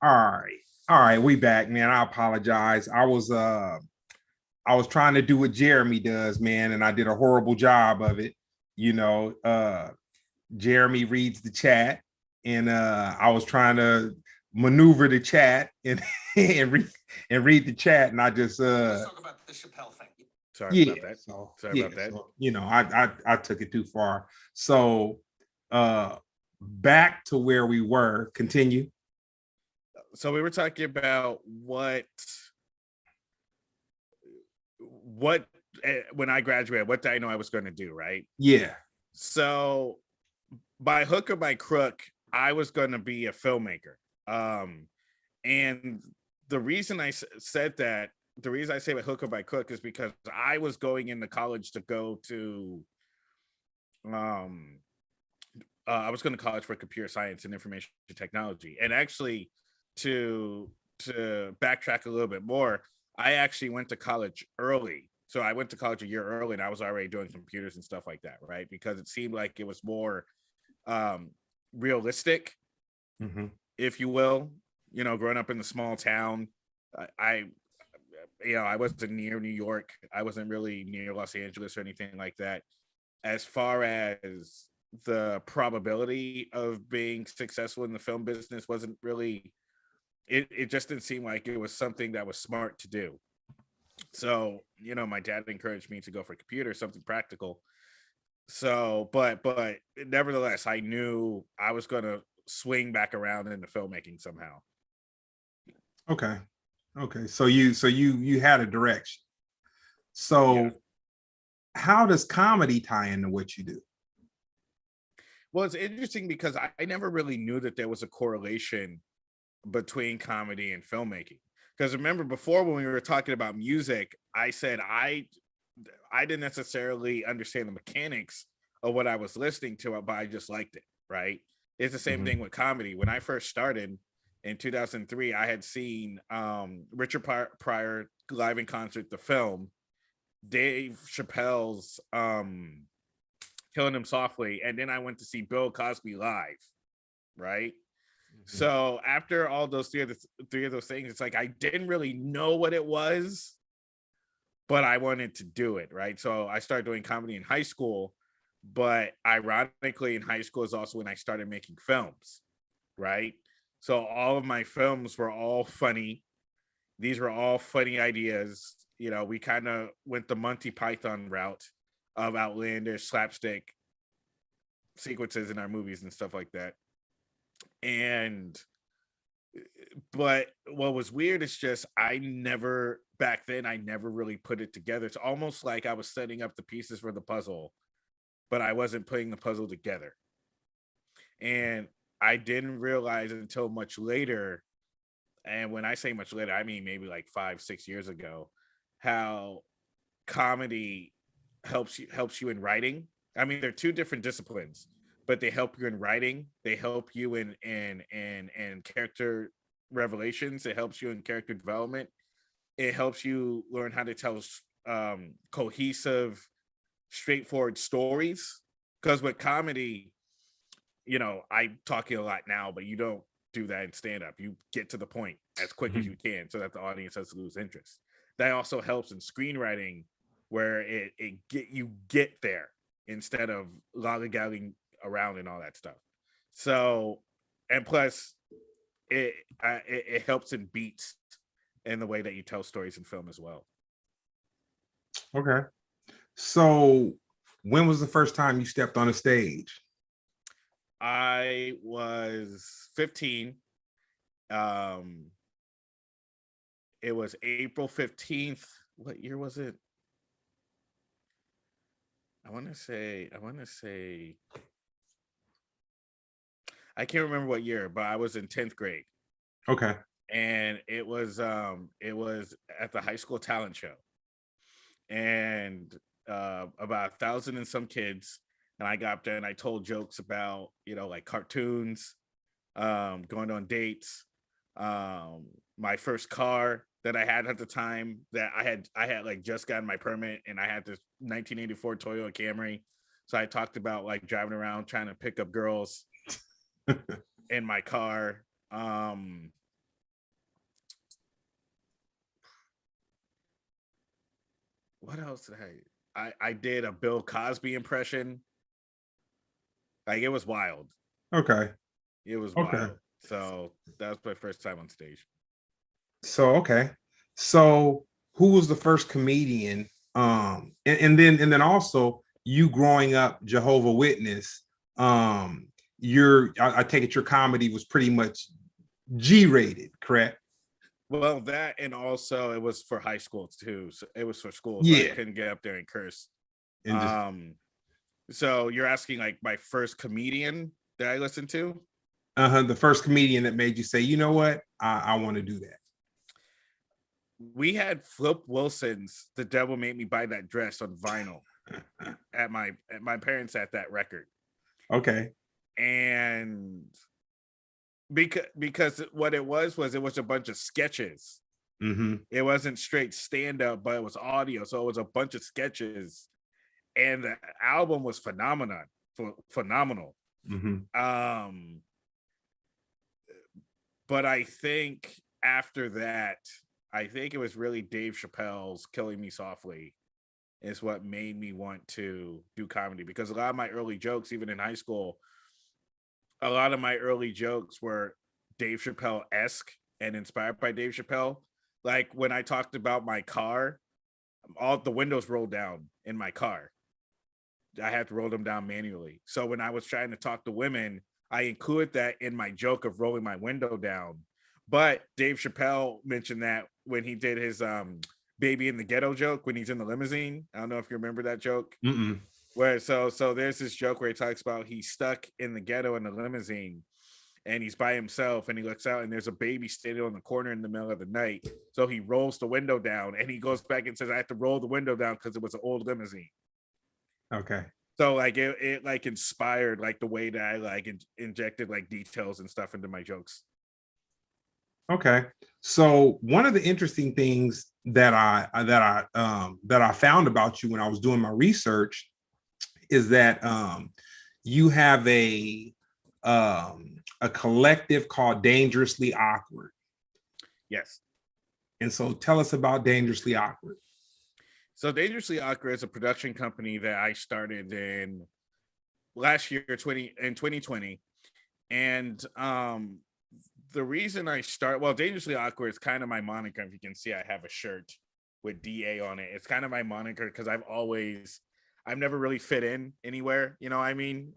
All right. All right, we back, man. I apologize. I was trying to do what Jeremy does, man, and I did a horrible job of it. You know, Jeremy reads the chat, and I was trying to maneuver the chat and and read the chat, and I just Let's talk about the Chappelle thing. Sorry about that. Sorry about that. So, I took it too far. So back to where we were. Continue. So we were talking about what when I graduated, what did I know I was going to do, right? Yeah. So by hook or by crook, I was going to be a filmmaker. And the reason I said that, the reason I say by hook or by crook is because I was going into college to go to, I was going to college for computer science and information technology. And actually, to backtrack a little bit more, I actually went to college early. So I went to college a year early, and I was already doing computers and stuff like that, right? Because it seemed like it was more realistic, if you will. You know, growing up in the small town, I wasn't near New York. I wasn't really near Los Angeles or anything like that. As far as the probability of being successful in the film business wasn't really, it just didn't seem like it was something that was smart to do. So, you know, my dad encouraged me to go for computer, something practical. So, but nevertheless, I knew I was going to swing back around into filmmaking somehow. Okay. So you had a direction. So yeah. How does comedy tie into what you do? Well, it's interesting because I never really knew that there was a correlation between comedy and filmmaking. Because remember, before when we were talking about music, I said I didn't necessarily understand the mechanics of what I was listening to, but I just liked it, right? It's the same thing with comedy. When I first started in 2003, I had seen Richard Pryor live in concert, the film, Dave Chappelle's Killing Him Softly, and then I went to see Bill Cosby live, right? So after all those three of those things, it's like I didn't really know what it was, but I wanted to do it, right? So I started doing comedy in high school, but ironically, in high school is also when I started making films, right? So all of my films were all funny. These were all funny ideas. You know, we kind of went the Monty Python route of outlandish slapstick sequences in our movies and stuff like that. But what was weird is just back then I never really put it together. It's almost like I was setting up the pieces for the puzzle, but I wasn't putting the puzzle together. And I didn't realize until much later, and when I say much later, I mean maybe like 5-6 years ago, how comedy helps you in writing. I mean, they're two different disciplines, but they help you in writing. They help you in character revelations. It helps you in character development. It helps you learn how to tell cohesive, straightforward stories. Because with comedy, you know, I talk a lot now, but you don't do that in stand-up. You get to the point as quick as you can so that the audience doesn't lose interest. That also helps in screenwriting, where you get there instead of lollygagging around and all that stuff. So, and plus it helps in beats in the way that you tell stories in film as well. Okay. So when was the first time you stepped on a stage? I was 15. It was April 15th. What year was it? I want to say I can't remember what year, but I was in 10th grade. Okay. And it was at the high school talent show. And about 1,000 and some kids, and I got up there and I told jokes about, you know, like cartoons, going on dates, my first car that I had at the time, that I had like just gotten my permit, and I had this 1984 Toyota Camry. So I talked about like driving around trying to pick up girls in my car. what else did I did a Bill Cosby impression. Like, it was wild. Okay. It was Okay. wild. So that was my first time on stage. So okay. So who was the first comedian? And then also you growing up Jehovah Witness. I take it your comedy was pretty much G-rated, correct? Well, that, and also it was for high school too. So it was for school, so I Yeah. couldn't get up there and curse. And just So you're asking like my first comedian that I listened to? the first comedian that made you say, you know what, I want to do that. We had Flip Wilson's "The Devil Made Me Buy That Dress" on vinyl at my parents had that record. Okay. And because what it was a bunch of sketches. Mm-hmm. It wasn't straight stand-up, but it was audio, so it was a bunch of sketches, and the album was phenomenal. Mm-hmm. But I think after that, I think it was really Dave Chappelle's "Killing Me Softly" is what made me want to do comedy, because a lot of my early jokes, even in high school, a lot of my early jokes were Dave Chappelle-esque and inspired by Dave Chappelle. Like when I talked about my car, all the windows rolled down in my car. I had to roll them down manually. So when I was trying to talk to women, I included that in my joke of rolling my window down. But Dave Chappelle mentioned that when he did his baby in the ghetto joke, when he's in the limousine. I don't know if you remember that joke. Mm-mm. Where so there's this joke where he talks about he's stuck in the ghetto in the limousine and he's by himself and he looks out and there's a baby standing on the corner in the middle of the night. So he rolls the window down and he goes back and says, I have to roll the window down because it was an old limousine. Okay. So like it like inspired like the way that I like injected like details and stuff into my jokes. Okay. So one of the interesting things that I found about you when I was doing my research is that you have a collective called Dangerously Awkward. Yes. And so tell us about Dangerously Awkward. So Dangerously Awkward is a production company that I started in last year, 2020. And the reason I Dangerously Awkward is kind of my moniker. If you can see, I have a shirt with DA on it. It's kind of my moniker because I've never really fit in anywhere. You know what I mean?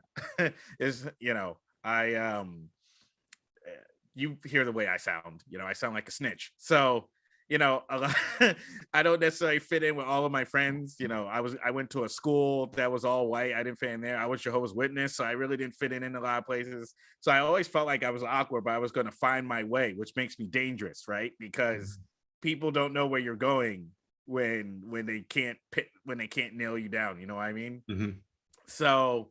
You hear the way I sound. I sound like a snitch. So, I don't necessarily fit in with all of my friends. I went to a school that was all white. I didn't fit in there. I was Jehovah's Witness, so I really didn't fit in a lot of places. So I always felt like I was awkward, but I was going to find my way, which makes me dangerous, right? Because people don't know where you're going when they can't nail you down. You know what I mean? Mm-hmm. So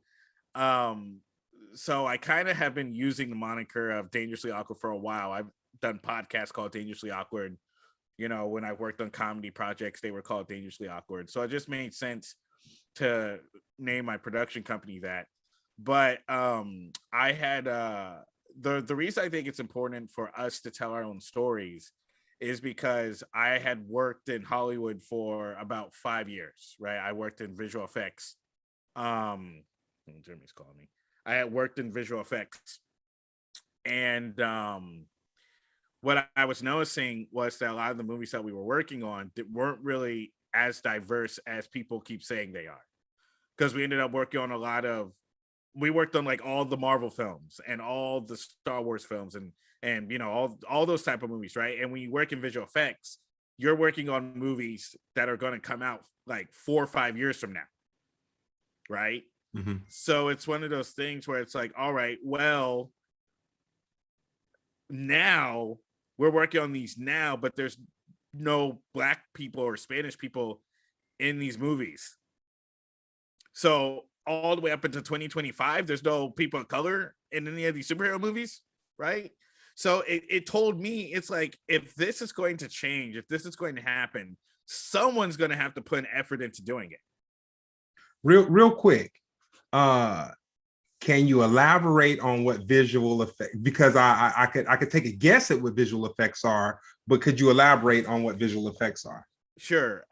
I kind of have been using the moniker of Dangerously Awkward for a while. I've done podcasts called Dangerously Awkward. When I worked on comedy projects, they were called Dangerously Awkward. So it just made sense to name my production company that. But I had the reason I think it's important for us to tell our own stories is because I had worked in Hollywood for about 5 years, right? I worked in visual effects. Jimmy's calling me. I had worked in visual effects, and what I was noticing was that a lot of the movies that we were working on weren't really as diverse as people keep saying they are. Because we ended up working on we worked on like all the Marvel films and all the Star Wars films and all those type of movies, right? And when you work in visual effects, you're working on movies that are going to come out like 4 or 5 years from now, right? Mm-hmm. So it's one of those things where it's like, all right, well, now we're working on these now, but there's no Black people or Spanish people in these movies. So all the way up into 2025, there's no people of color in any of these superhero movies, right? So it told me, it's like, if this is going to change, if this is going to happen, someone's going to have to put an effort into doing it. Real quick, can you elaborate on what visual effect? Because I could take a guess at what visual effects are, but could you elaborate on what visual effects are? Sure.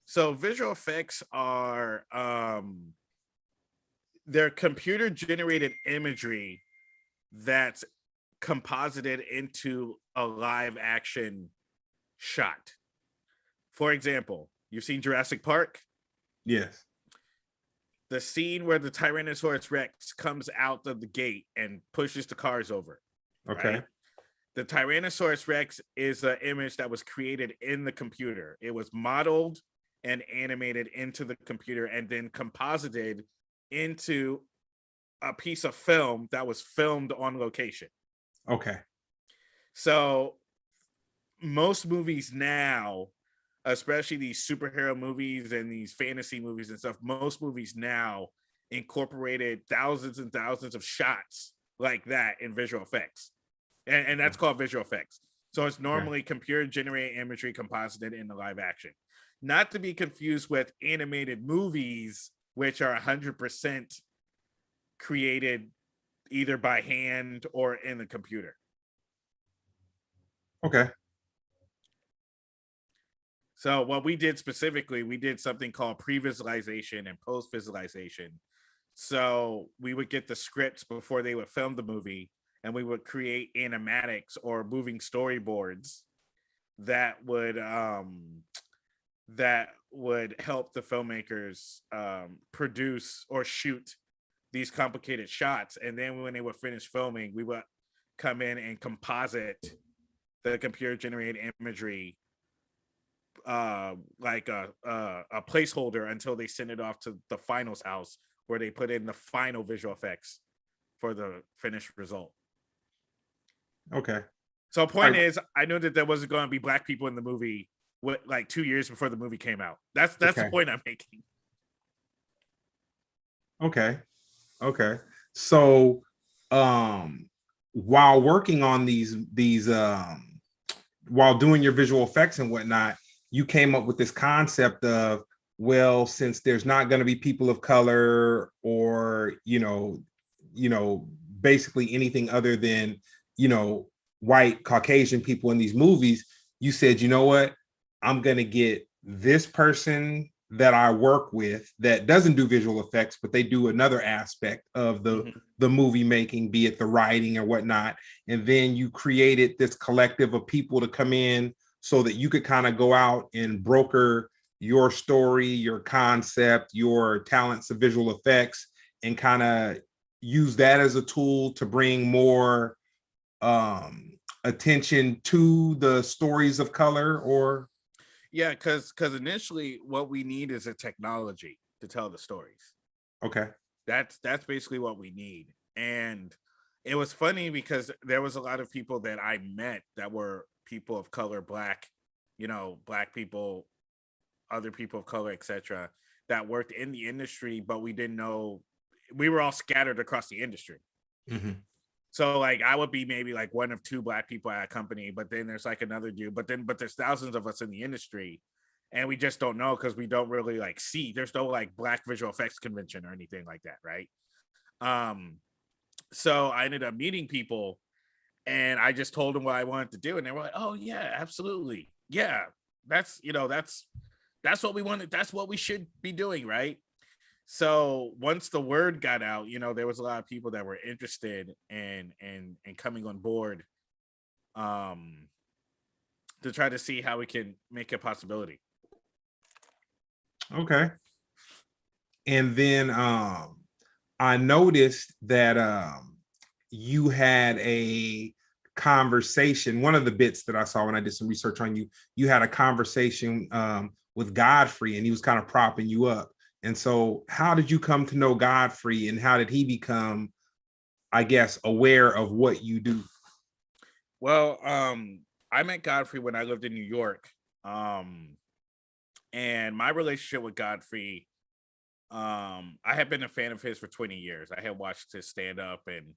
So visual effects are they're computer generated imagery that's composited into a live action shot. For example, you've seen Jurassic Park? Yes. The scene where the Tyrannosaurus Rex comes out of the gate and pushes the cars over, Okay. right? The Tyrannosaurus Rex is an image that was created in the computer. It was modeled and animated into the computer and then composited into a piece of film that was filmed on location. Okay. So most movies now, especially these superhero movies and these fantasy movies and stuff, most movies now incorporated thousands and thousands of shots like that in visual effects. And that's called visual effects. So it's normally computer generated imagery composited into live action. Not to be confused with animated movies, which are 100% created either by hand or in the computer. Okay. So what we did specifically, we did something called pre-visualization and post-visualization. So we would get the scripts before they would film the movie, and we would create animatics or moving storyboards that would help the filmmakers produce or shoot these complicated shots. And then when they would finish filming, we would come in and composite the computer generated imagery like a placeholder until they send it off to the finals house where they put in the final visual effects for the finished result. Okay. So point is, I knew that there wasn't going to be black people in the movie like 2 years before the movie came out. That's Okay. the point I'm making. Okay. Okay. So while working on these while doing your visual effects and whatnot, you came up with this concept of, well, since there's not going to be people of color or basically anything other than white Caucasian people in these movies, you said, you know what, I'm going to get this person that I work with that doesn't do visual effects, but they do another aspect of the movie making, be it the writing or whatnot. And then you created this collective of people to come in so that you could kind of go out and broker your story, your concept, your talents of visual effects, and kind of use that as a tool to bring more attention to the stories of color. Or yeah, because initially what we need is a technology to tell the stories. Okay. That's basically what we need. And it was funny because there was a lot of people that I met that were people of color, black people, other people of color, etc., that worked in the industry, but we didn't know, we were all scattered across the industry. Mm-hmm. So like I would be maybe like one of two black people at a company, but then there's like another dude, but there's thousands of us in the industry, and we just don't know because we don't really like see. There's no like black visual effects convention or anything like that, right? So I ended up meeting people, and I just told them what I wanted to do, and they were like, "Oh yeah, absolutely, yeah, that's that's what we wanted, that's what we should be doing, right?" So once the word got out, there was a lot of people that were interested in coming on board to try to see how we can make a possibility. Okay. And then I noticed that you had a conversation. One of the bits that I saw when I did some research on you, you had a conversation with Godfrey, and he was kind of propping you up. And so how did you come to know Godfrey, and how did he become, I guess, aware of what you do? Well, I met Godfrey when I lived in New York. And my relationship with Godfrey, I had been a fan of his for 20 years. I had watched his stand up, and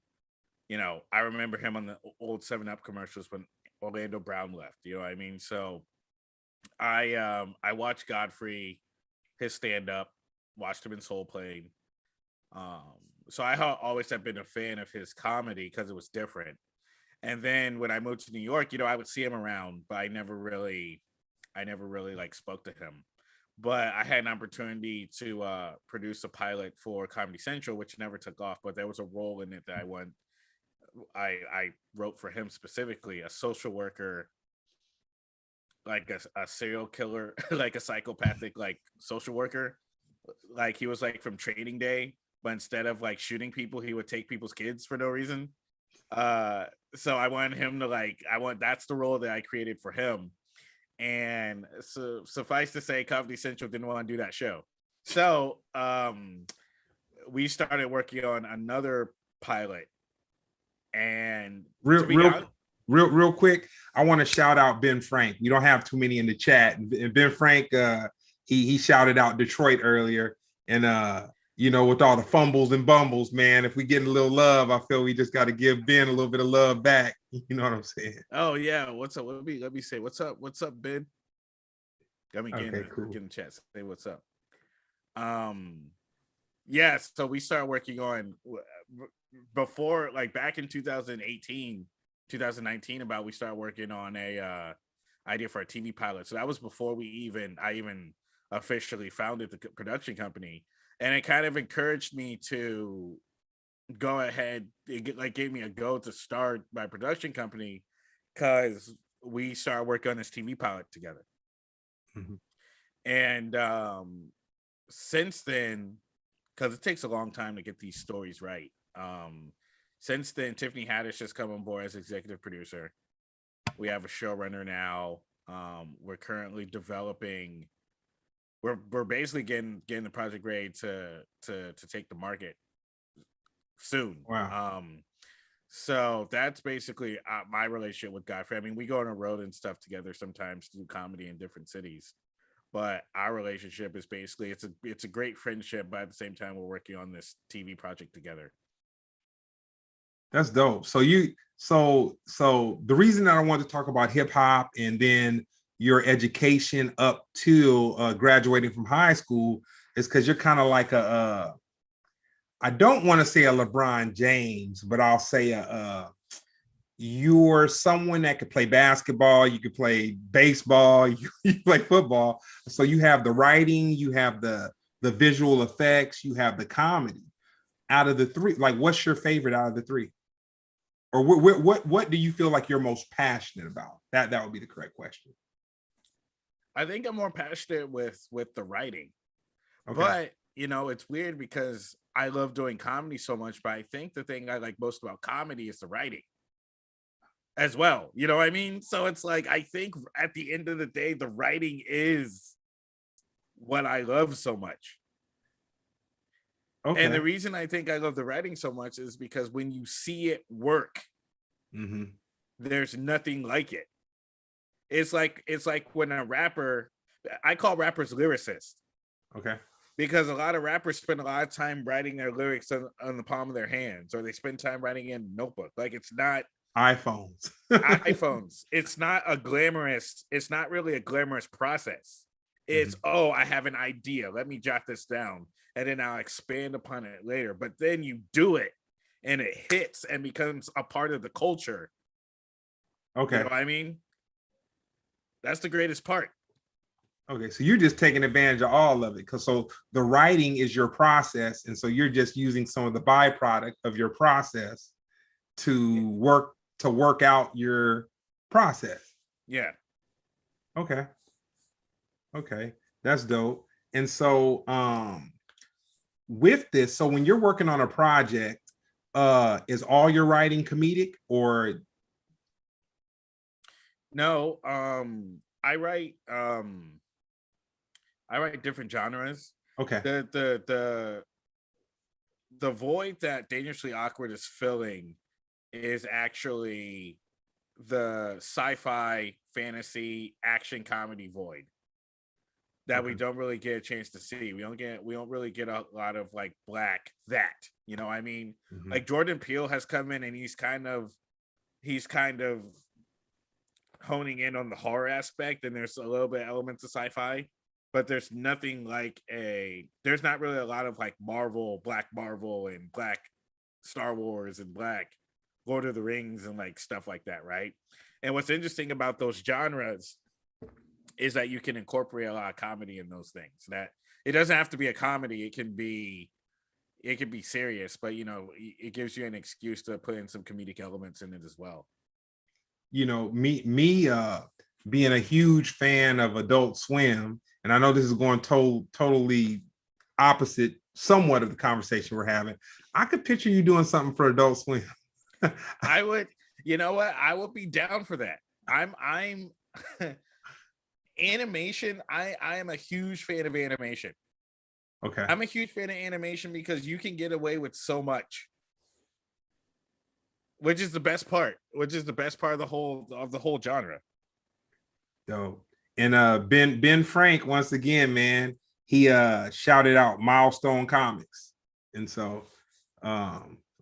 I remember him on the old 7-Up commercials when Orlando Brown left. You know what I mean? So I watched Godfrey, his stand up, watched him in Soul Plane. So I always have been a fan of his comedy because it was different. And then when I moved to New York, I would see him around, but I never really like spoke to him. but I had an opportunity to produce a pilot for Comedy Central, which never took off. But there was a role in it that I wrote for him specifically, a social worker, like a serial killer, like a psychopathic, like social worker. Like he was like from Training Day, but instead of like shooting people, he would take people's kids for no reason. So I wanted him to that's the role that I created for him. And so suffice to say, Comedy Central didn't want to do that show. So we started working on another pilot. And real quick, I want to shout out Ben Frank. We don't have too many in the chat. And Ben Frank, he shouted out Detroit earlier. And with all the fumbles and bumbles, man, if we get a little love, I feel we just got to give Ben a little bit of love back. You know what I'm saying? Oh yeah, what's up? Let me say what's up, Ben. Got me get in the chat. Say what's up. Yeah, so we started working on before, like back in 2018, 2019, we started working on a idea for a TV pilot. So that was before I even officially founded the production company. And it kind of encouraged me to go ahead. It gave me a go to start my production company because we started working on this TV pilot together. Mm-hmm. And since then, because it takes a long time to get these stories right. Since then, Tiffany Haddish has come on board as executive producer. We have a showrunner now. We're currently developing. We're basically getting the project ready to take the market soon. Wow. So that's basically my relationship with Godfrey. I mean, we go on a road and stuff together sometimes to do comedy in different cities, but our relationship is basically it's a great friendship, but at the same time we're working on this TV project together. That's dope. So the reason that I wanted to talk about hip hop and then your education up to graduating from high school is because you're kind of like I don't want to say a LeBron James, but I'll say you're someone that could play basketball, you could play baseball, you play football. So you have the writing, you have the visual effects, you have the comedy. Out of the three, like what's your favorite out of the three? Or what do you feel like you're most passionate about? That would be the correct question. I think I'm more passionate with the writing. Okay. But it's weird because I love doing comedy so much, but I think the thing I like most about comedy is the writing as well. You know what I mean? So it's like, I think at the end of the day, the writing is what I love so much. Okay. And the reason I think I love the writing so much is because when you see it work, mm-hmm. There's nothing like it. It's like when a rapper, I call rappers lyricists. Okay. Because a lot of rappers spend a lot of time writing their lyrics on the palm of their hands, or they spend time writing in a notebook. Like it's not iPhones. It's not really a glamorous process. It's, mm-hmm. I have an idea. Let me jot this down. And then I'll expand upon it later. But then you do it and it hits and becomes a part of the culture. Okay. You know what I mean? That's the greatest part. Okay, so you're just taking advantage of all of it. So the writing is your process. And so you're just using some of the byproduct of your process to work out your process. Yeah. Okay. That's dope. And so with this, so when you're working on a project, is all your writing comedic or? No, I write different genres. Okay. The void that Dangerously Awkward is filling is actually the sci-fi, fantasy, action comedy void that we don't really get a chance to see. We don't really get a lot of like black that, you know what I mean? Mm-hmm. Like Jordan Peele has come in and he's kind of honing in on the horror aspect, and there's a little bit of elements of sci-fi, but there's nothing like there's not really a lot of like Black Marvel and Black Star Wars and Black Lord of the Rings and like stuff like that, right? And what's interesting about those genres is that you can incorporate a lot of comedy in those things. That it doesn't have to be a comedy. It can be serious, but it gives you an excuse to put in some comedic elements in it as well. Me being a huge fan of Adult Swim, and I know this is going totally opposite somewhat of the conversation we're having. I could picture you doing something for Adult Swim. I would, you know what? I would be down for that. I'm animation. I am a huge fan of animation. Okay. I'm a huge fan of animation because you can get away with so much. Which is the best part of the whole genre. Dope. And Ben Frank, once again, man, he shouted out Milestone Comics. And so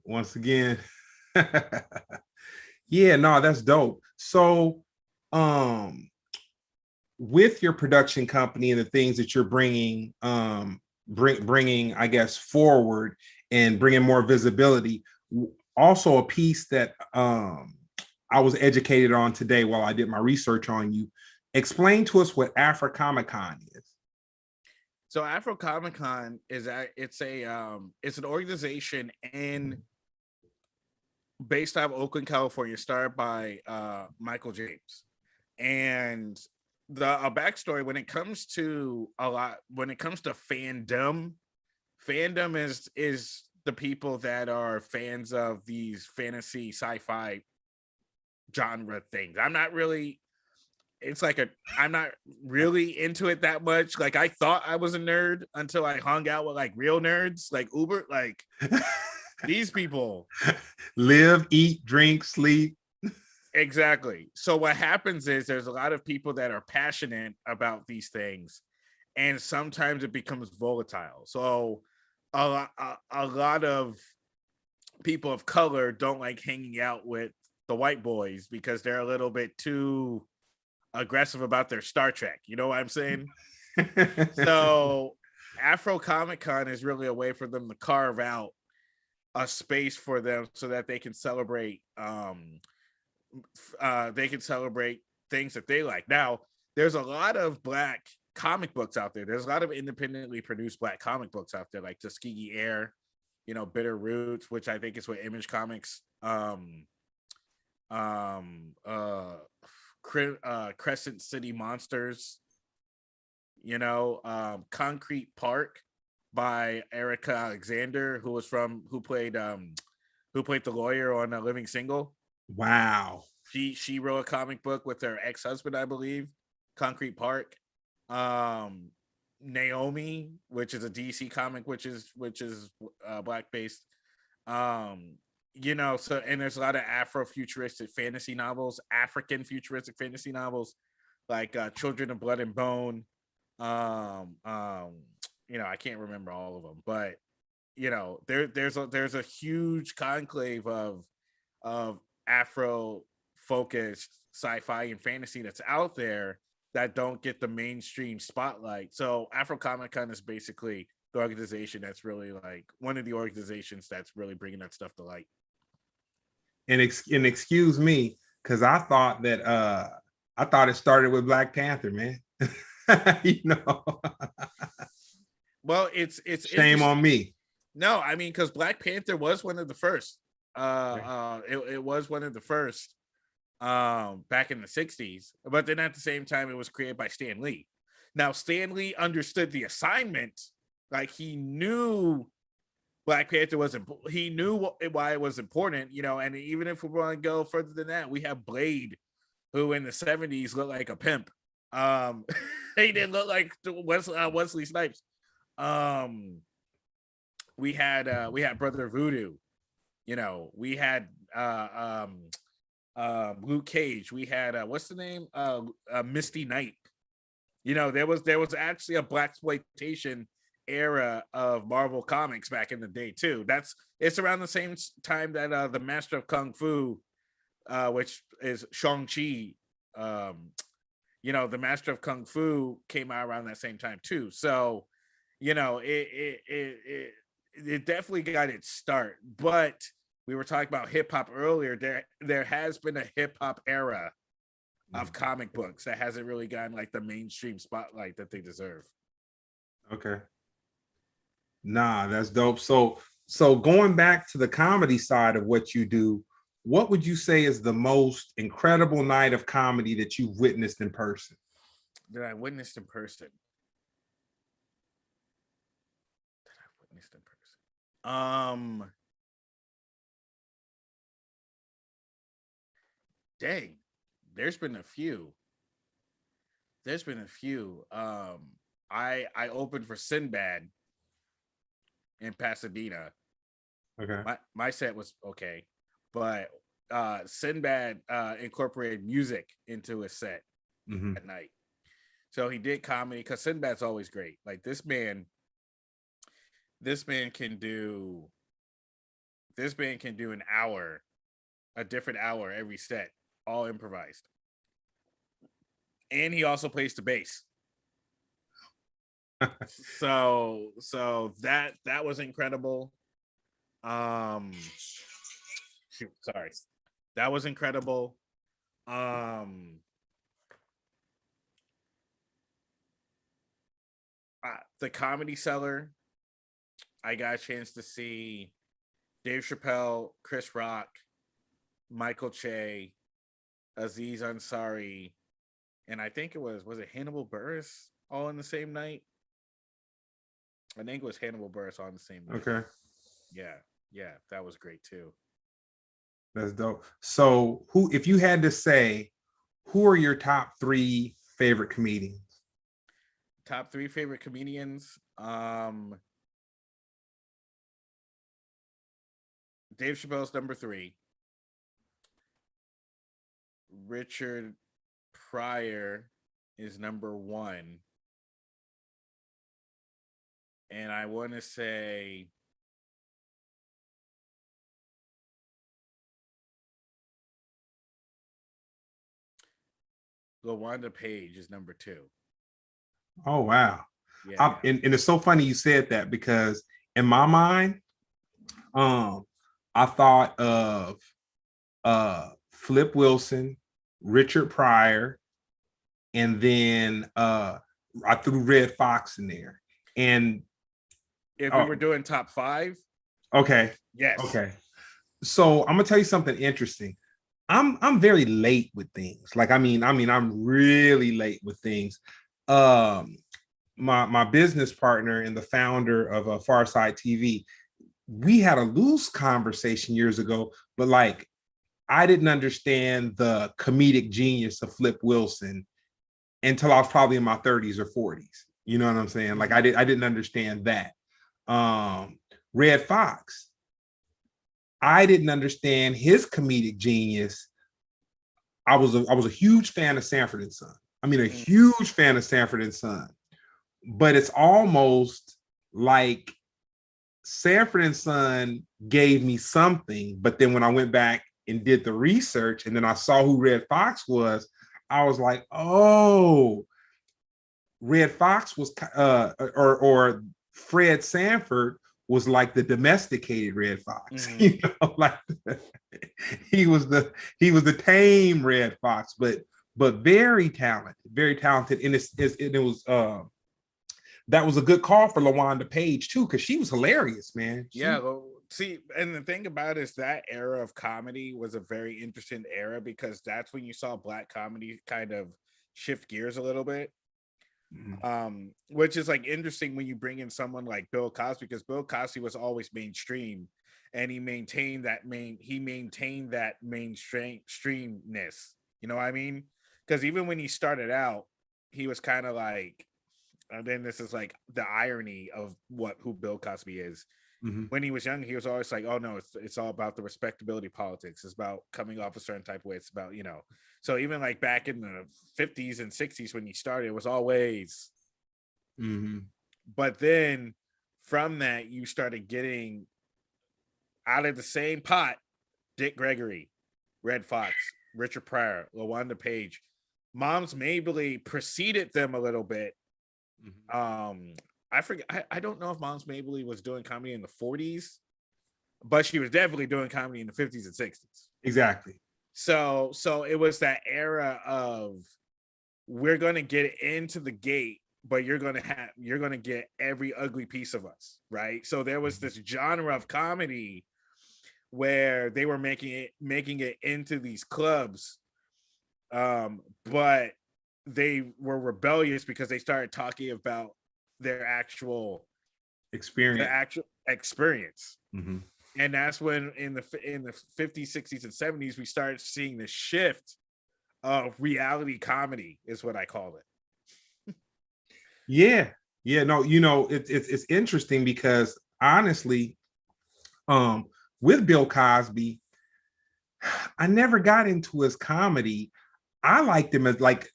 once again, yeah, no, that's dope. So with your production company and the things that you're bringing bringing, I guess, forward and bringing more visibility, also a piece that I was educated on today while I did my research on you. Explain to us what Afro Comic Con is. So Afro Comic Con it's an organization based out of Oakland, California, started by Michael James. And a backstory when it comes to fandom is the people that are fans of these fantasy sci-fi genre things. I'm not really into it that much. Like, I thought I was a nerd until I hung out with like real nerds, like Uber, like these people live, eat, drink, sleep. Exactly. So what happens is there's a lot of people that are passionate about these things, and sometimes it becomes volatile. So a lot of people of color don't like hanging out with the white boys because they're a little bit too aggressive about their Star Trek. You know what I'm saying? So Afro Comic Con is really a way for them to carve out a space for them so that they can celebrate things that they like. Now, there's a lot of Black comic books out there. There's a lot of independently produced Black comic books out there, like Tuskegee Air, Bitter Roots, which I think is what Image Comics, Crescent City Monsters, Concrete Park by Erica Alexander, who played the lawyer on Living Single. Wow. She wrote a comic book with her ex-husband, I believe. Concrete Park. Naomi, which is a DC comic, which is Black based. So, and there's a lot of Afro-futuristic fantasy novels, African futuristic fantasy novels, like Children of Blood and Bone. I can't remember all of them, but there's a huge conclave of Afro-focused sci-fi and fantasy that's out there that don't get the mainstream spotlight. So Afro Comic Con is basically the organization that's really like one of the organizations that's really bringing that stuff to light. And excuse me, because I thought it started with Black Panther, man. Well, it's shame on me. No, I mean, because Black Panther was one of the first. It was one of the first back in the 60s, but then at the same time it was created by Stan Lee. Now Stan Lee understood the assignment, like he knew Black Panther he knew why it was important, and even if we want to go further than that, we have Blade, who in the 70s looked like a pimp. He didn't look like Wesley Snipes. We had Brother Voodoo, we had Luke Cage, we had what's the name, Misty Knight. There was actually a blaxploitation era of Marvel Comics back in the day too. It's around the same time that the Master of Kung Fu, which is Shang-Chi, the Master of Kung Fu came out around that same time too. So it definitely got its start. But we were talking about hip hop earlier. There has been a hip hop era of comic books that hasn't really gotten like the mainstream spotlight that they deserve. Okay. Nah, that's dope. So going back to the comedy side of what you do, what would you say is the most incredible night of comedy that you've witnessed in person? That I witnessed in person. Dang, there's been a few. I opened for Sinbad in Pasadena. Okay. My set was okay, but Sinbad incorporated music into his set at night. So he did comedy because Sinbad's always great. Like this man can do an hour, a different hour every set, all improvised. And he also plays the bass. so that was incredible. Sorry. That was incredible. The Comedy Cellar, I got a chance to see Dave Chappelle, Chris Rock, Michael Che, Aziz Ansari, and I think it was it Hannibal Buress all in the same night? I think it was Hannibal Buress all in the same night. Okay. Yeah, that was great too. That's dope. So if you had to say, who are your top 3 favorite comedians? Top 3 favorite comedians. Dave Chappelle's number 3. Richard Pryor is number 1. And I want to say LaWanda Page is number 2. Oh, wow. Yeah. And it's so funny you said that, because in my mind, I thought of Flip Wilson, Richard Pryor, and then I threw Red Fox in there. And if we were doing top 5, okay. Yes. Okay. So I'm gonna tell you something interesting. I'm very late with things. Like, I mean, I'm really late with things. My business partner and the founder of Pharcyde TV, we had a loose conversation years ago, but like, I didn't understand the comedic genius of Flip Wilson until I was probably in my 30s or 40s. You know what I'm saying? Like, I didn't understand that. Red Fox, I didn't understand his comedic genius. I was a huge fan of Sanford and Son. I mean, a huge fan of Sanford and Son. But it's almost like Sanford and Son gave me something, but then when I went back and did the research and then I saw who Red Fox was, I was like, oh, Red Fox was or Fred Sanford was like the domesticated Red Fox. You know, like he was the tame Red Fox, but very talented, and it was that was a good call for LaWanda Page too, because she was hilarious, man. See, and the thing about it is that era of comedy was a very interesting era, because that's when you saw Black comedy kind of shift gears a little bit. Which is like interesting when you bring in someone like Bill Cosby, because Bill Cosby was always mainstream, and he maintained that mainstreamness. You know what I mean? Because even when he started out, he was kind of like, and then this is like the irony of who Bill Cosby is. When he was young, he was always like, oh no, it's all about the respectability politics. It's about coming off a certain type of way. It's about, so even like back in the 50s and 60s when he started, it was always. But then from that, you started getting out of the same pot, Dick Gregory, Red Fox, Richard Pryor, LaWanda Page. Moms Mabley preceded them a little bit. I forget. I don't know if Moms Mabley was doing comedy in the 40s, but she was definitely doing comedy in the 50s and 60s. Exactly. So it was that era of, we're going to get into the gate, but you're going to get every ugly piece of us, right? So there was this genre of comedy where they were making it into these clubs, but they were rebellious because they started talking about their actual experience. Mhm. And that's when in the 50s, 60s, and 70s we started seeing the shift of reality comedy, is what I call it. Yeah, no, it's interesting because honestly, with Bill Cosby, I never got into his comedy. I liked him as like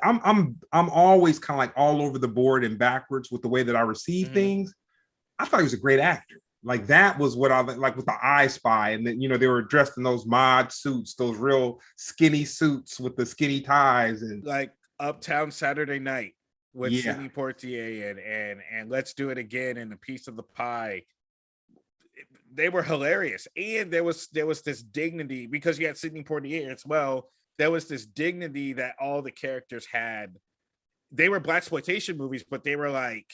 I'm always kind of like all over the board and backwards with the way that I receive things. I thought he was a great actor. Like that was what I like with the I Spy, and then they were dressed in those mod suits, those real skinny suits with the skinny ties, and like Uptown Saturday Night with yeah, Sidney Poitier and Let's Do It Again and A Piece of the Pie. They were hilarious, and there was this dignity because you had Sidney Poitier as well. There was this dignity that all the characters had. They were blaxploitation movies, but they were like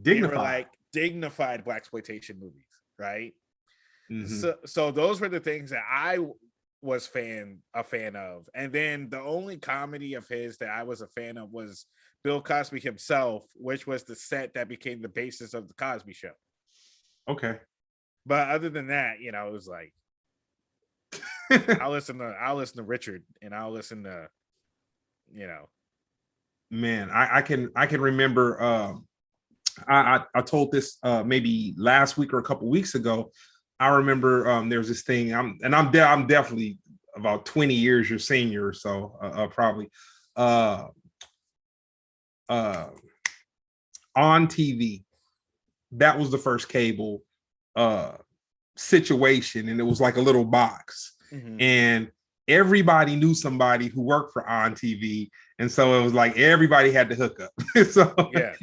dignified blaxploitation movies, right? Mm-hmm. So those were the things that I was a fan of. And then the only comedy of his that I was a fan of was Bill Cosby himself, which was the set that became the basis of the Cosby Show. Okay. But other than that, it was like I'll listen to Richard, and I'll listen to Man, I can remember I told this maybe last week or a couple weeks ago. I remember there was this thing. I'm definitely about 20 years your senior or so, probably. On TV, that was the first cable situation, and it was like a little box, and everybody knew somebody who worked for On TV, and so it was like everybody had to hook up. So yeah.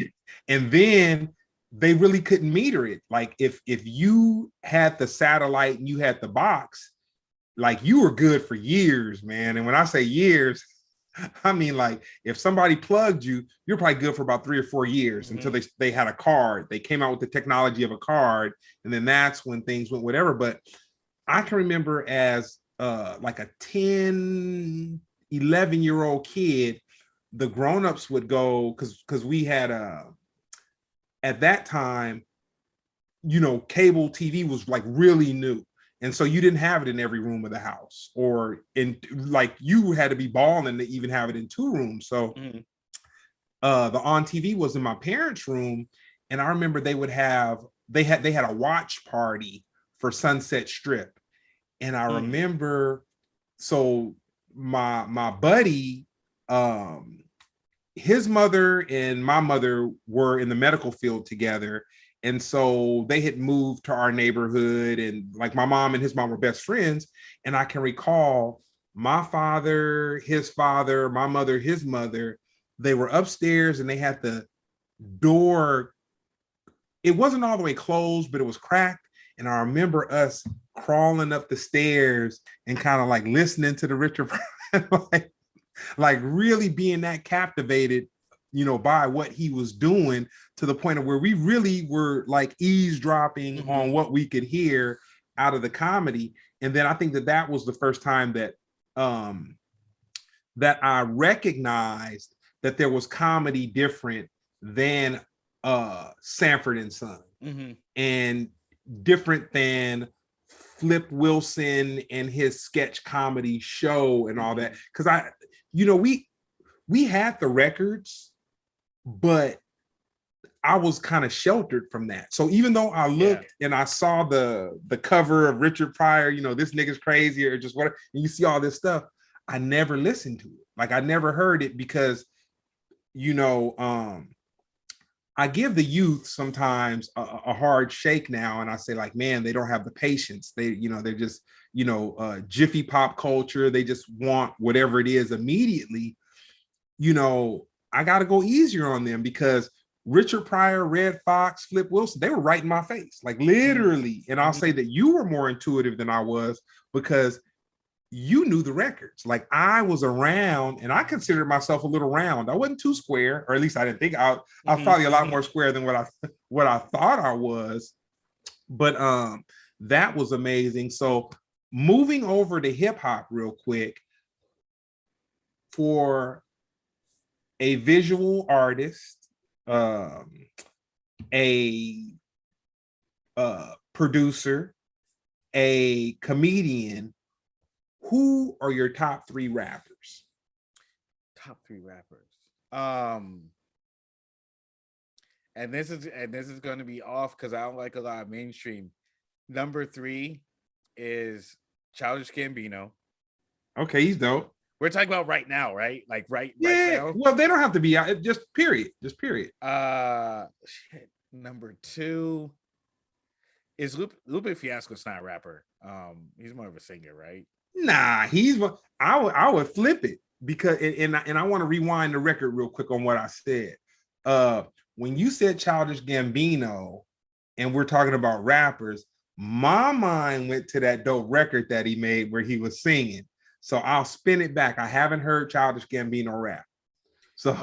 And then they really couldn't meter it. Like if you had the satellite and you had the box, like you were good for years, man. And when I say years, I mean like if somebody plugged you, you're probably good for about 3 or 4 years until they had a card. They came out with the technology of a card, and then that's when things went whatever. But I can remember as like a 10, 11-year-old kid, the grown-ups would go because we had at that time, cable TV was like really new. And so you didn't have it in every room of the house, or in like you had to be balling to even have it in 2 rooms. So the On TV was in my parents' room. And I remember they had a watch party for Sunset Strip. And I remember, so my buddy, his mother and my mother were in the medical field together. And so they had moved to our neighborhood, and like my mom and his mom were best friends. And I can recall my father, his father, my mother, his mother, they were upstairs and they had the door. It wasn't all the way closed, but it was cracked. And I remember us crawling up the stairs and kind of like listening to the Richard like really being that captivated, by what he was doing, to the point of where we really were like eavesdropping on what we could hear out of the comedy. And then I think that was the first time that that I recognized that there was comedy different than Sanford and Son, and different than Flip Wilson and his sketch comedy show and all that. Because we had the records, but I was kind of sheltered from that. So even though I looked and I saw the cover of Richard Pryor, this nigga's crazy or just whatever, and you see all this stuff, I never listened to it. Like I never heard it because, I give the youth sometimes a hard shake now, and I say like, man, they don't have the patience. They're just, jiffy pop culture. They just want whatever it is immediately. I got to go easier on them because Richard Pryor, Red Fox, Flip Wilson, they were right in my face, like literally. And I'll say that you were more intuitive than I was, because you knew the records. Like I was around and I considered myself a little round. I wasn't too square, or at least I didn't think I was probably a lot more square than what I thought I was. But that was amazing. So moving over to hip hop real quick, for a visual artist, a producer, a comedian, who are your top 3 rappers? Top 3 rappers. And this is going to be off because I don't like a lot of mainstream. Number 3 is Childish Gambino. Okay, he's dope. We're talking about right now, right? Like right now. Well, they don't have to be out. Just period. Just period. Shit. Number 2 is Lupe Fiasco's not a rapper. He's more of a singer, right? Nah, I would flip it because and I want to rewind the record real quick on what I said. When you said Childish Gambino and we're talking about rappers, my mind went to that dope record that he made where he was singing. So I'll spin it back. I haven't heard Childish Gambino rap. So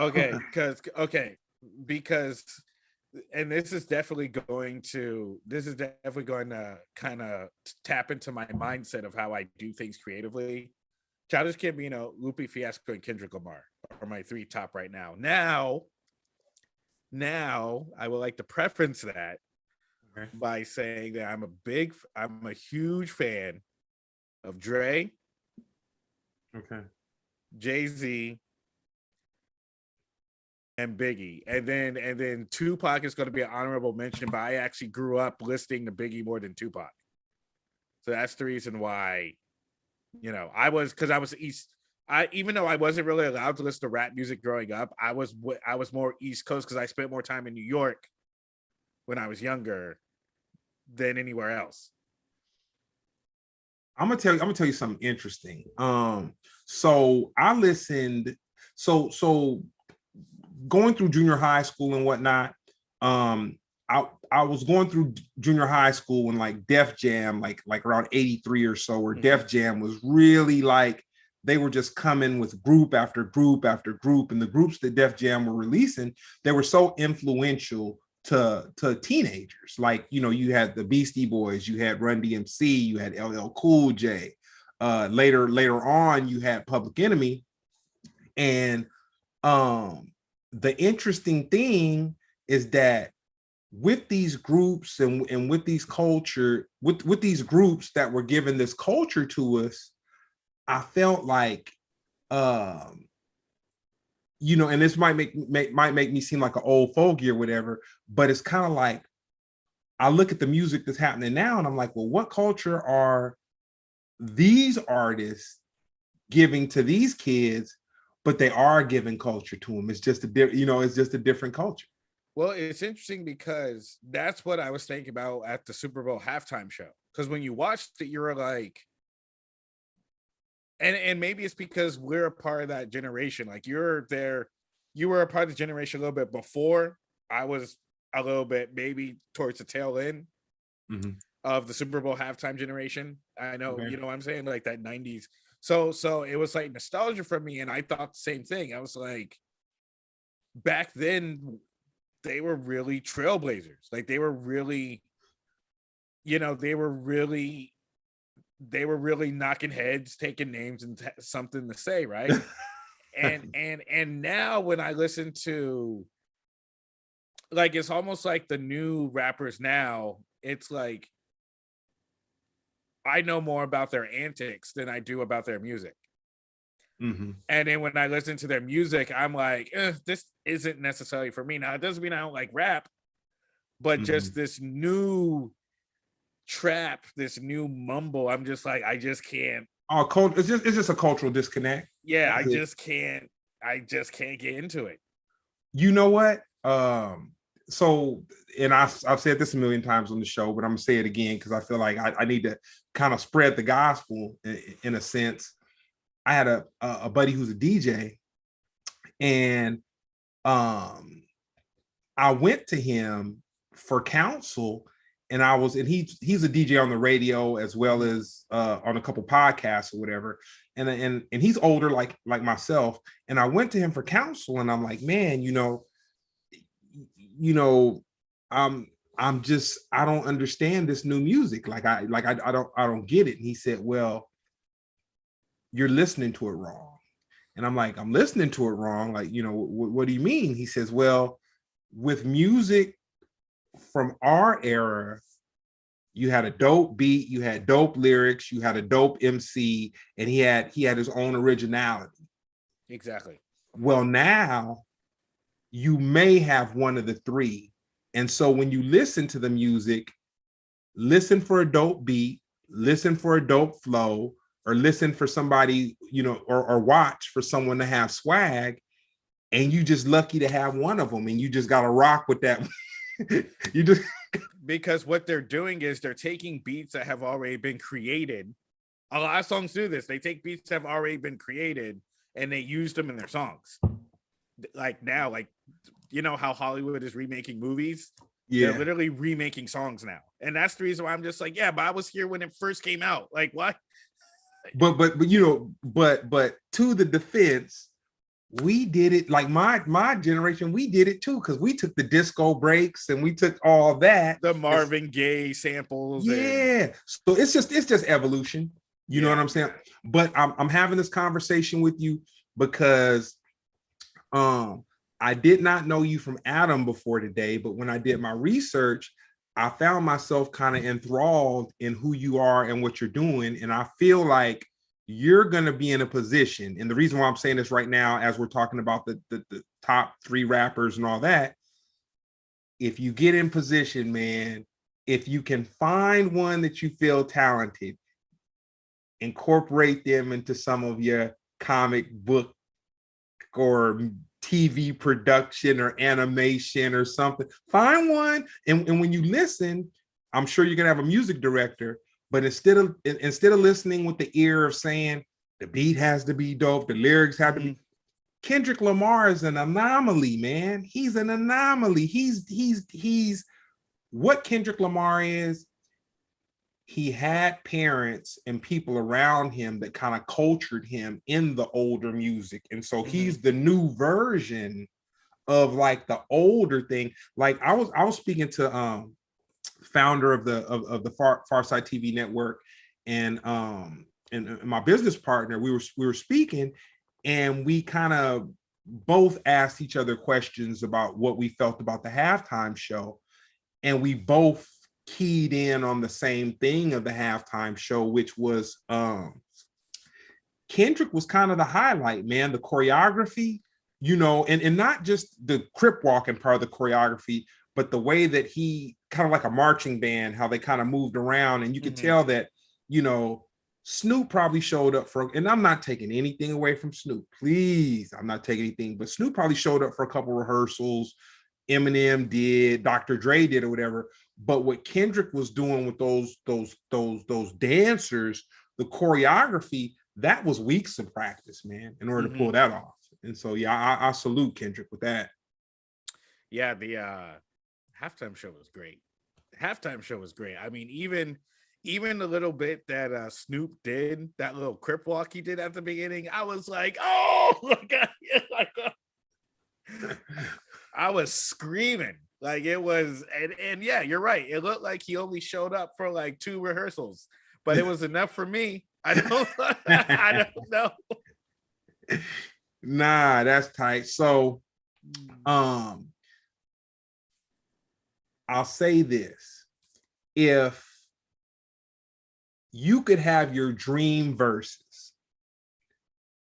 because and this is definitely going to kind of tap into my mindset of how I do things creatively. Childish Gambino, Lupe Fiasco, and Kendrick Lamar are my 3 top right now. Now I would like to preference that by saying that I'm a huge fan of Dre, Jay-Z, and Biggie, and then Tupac is going to be an honorable mention, but I actually grew up listening to Biggie more than Tupac, so that's the reason why. Even though I wasn't really allowed to listen to rap music growing up, I was more East Coast because I spent more time in New York when I was younger than anywhere else. I'm gonna tell you something interesting. So I listened. So going through junior high school and whatnot, I was going through junior high school when like Def Jam, like around 83 or so, where Def Jam was really like, they were just coming with group after group after group. And the groups that Def Jam were releasing, they were so influential to teenagers. Like, you had the Beastie Boys, you had Run DMC, you had LL Cool J. Later on, you had Public Enemy. And the interesting thing is that with these groups and with these culture, with these groups that were given this culture to us, I felt like, and this might make me seem like an old fogey or whatever, but it's kind of like, I look at the music that's happening now and I'm like, well, what culture are these artists giving to these kids? But they are giving culture to them. It's just it's just a different culture. Well, it's interesting because that's what I was thinking about at the Super Bowl halftime show. Because when you watched it, you were like, and maybe it's because we're a part of that generation. Like you were a part of the generation a little bit before. I was a little bit maybe towards the tail end of the Super Bowl halftime generation. I know, You know what I'm saying? Like that 90s. So it was like nostalgia for me. And I thought the same thing. I was like, back then, they were really trailblazers. Like they were really, they were really knocking heads, taking names and something to say, right? and now when I listen to, like, it's almost like the new rappers now, it's like I know more about their antics than I do about their music. And then when I listen to their music, I'm like, this isn't necessarily for me. Now, it doesn't mean I don't like rap, but just this new trap, this new mumble, I'm just like, I just can't. It's just a cultural disconnect. Yeah, I just can't get into it. You know what? So, and I've said this a million times on the show, but I'm gonna say it again because I feel like I need to kind of spread the gospel in a sense. I had a buddy who's a DJ, and I went to him for counsel, and he's a DJ on the radio as well as on a couple podcasts or whatever. And he's older like myself. And I went to him for counsel, and I'm like, man, I'm just, I don't understand this new music. I don't get it. And he said, well, you're listening to it wrong. And I'm like, I'm listening to it wrong. Like, what do you mean? He says, well, with music from our era, you had a dope beat, you had dope lyrics, you had a dope MC, and he had his own originality. Exactly. Well, now you may have one of the three. And so when you listen to the music, listen for a dope beat, listen for a dope flow, or listen for somebody, or watch for someone to have swag, and you just lucky to have one of them, and you just got to rock with that. You just because what they're doing is they're taking beats that have already been created. A lot of songs do this. They take beats that have already been created and they use them in their songs. Like now, like, how Hollywood is remaking movies. Yeah, they're literally remaking songs now, and that's the reason why I'm just like, yeah, but I was here when it first came out. Like, what? But to the defense, we did it, like my generation, we did it too, because we took the disco breaks and we took all that, the Marvin Gaye samples. Yeah, so it's just evolution. You know what I'm saying? But I'm having this conversation with you because I did not know you from Adam before today, but when I did my research, I found myself kind of enthralled in who you are and what you're doing, and I feel like you're going to be in a position, and the reason why I'm saying this right now, as we're talking about the top 3 rappers and all that, if you get in position, man, if you can find one that you feel talented, incorporate them into some of your comic book or TV production or animation or something, find one, and when you listen, I'm sure you're going to have a music director. But instead of listening with the ear of saying the beat has to be dope, the lyrics have to be, Kendrick Lamar is an anomaly, man. He's an anomaly. He's what Kendrick Lamar is. He had parents and people around him that kind of cultured him in the older music, and so he's the new version of like the older thing. Like I was speaking to founder of the Pharcyde TV network, and my business partner, we were speaking, and we kind of both asked each other questions about what we felt about the halftime show, and we both keyed in on the same thing of the halftime show, which was Kendrick was kind of the highlight, man. The choreography, and not just the crip walking part of the choreography, but the way that he kind of like a marching band, how they kind of moved around, and you could tell that, Snoop probably showed up for, and I'm not taking anything away from Snoop, please, I'm not taking anything, but Snoop probably showed up for a couple rehearsals. Eminem did, Dr. Dre did, or whatever. But what Kendrick was doing with those dancers, the choreography, that was weeks of practice, man, in order to pull that off. And so, yeah, I salute Kendrick with that. Yeah, the halftime show was great. I mean, even the little bit that Snoop did, that little crip walk he did at the beginning, I was like, oh, look at I was screaming. Like it was, and yeah, you're right. It looked like he only showed up for like 2 rehearsals, but it was enough for me. I don't know. Nah, that's tight. So, I'll say this: if you could have your dream verses,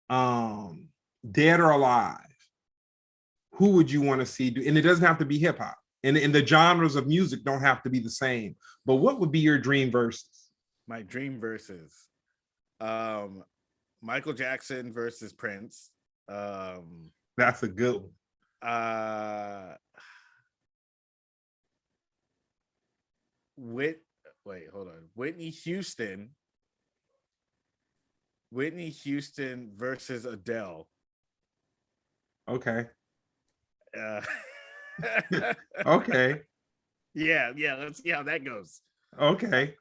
dead or alive, who would you want to see do? And it doesn't have to be hip hop, and the genres of music don't have to be the same. But what would be your dream verses? My dream verses, Michael Jackson versus Prince. That's a good one. Whitney Houston versus Adele. Okay. Okay. Yeah, let's see how that goes. Okay.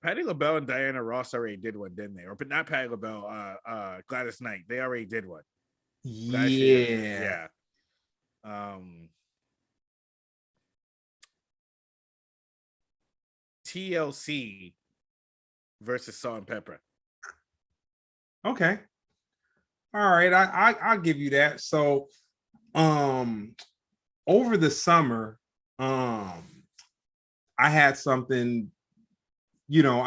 Patti LaBelle and Diana Ross already did one, didn't they? Or but not Patti LaBelle, Gladys Knight. They already did one. Yeah. Yeah. TLC versus Salt and Pepper. Okay. All right. I'll give you that. So over the summer, I had something, you know,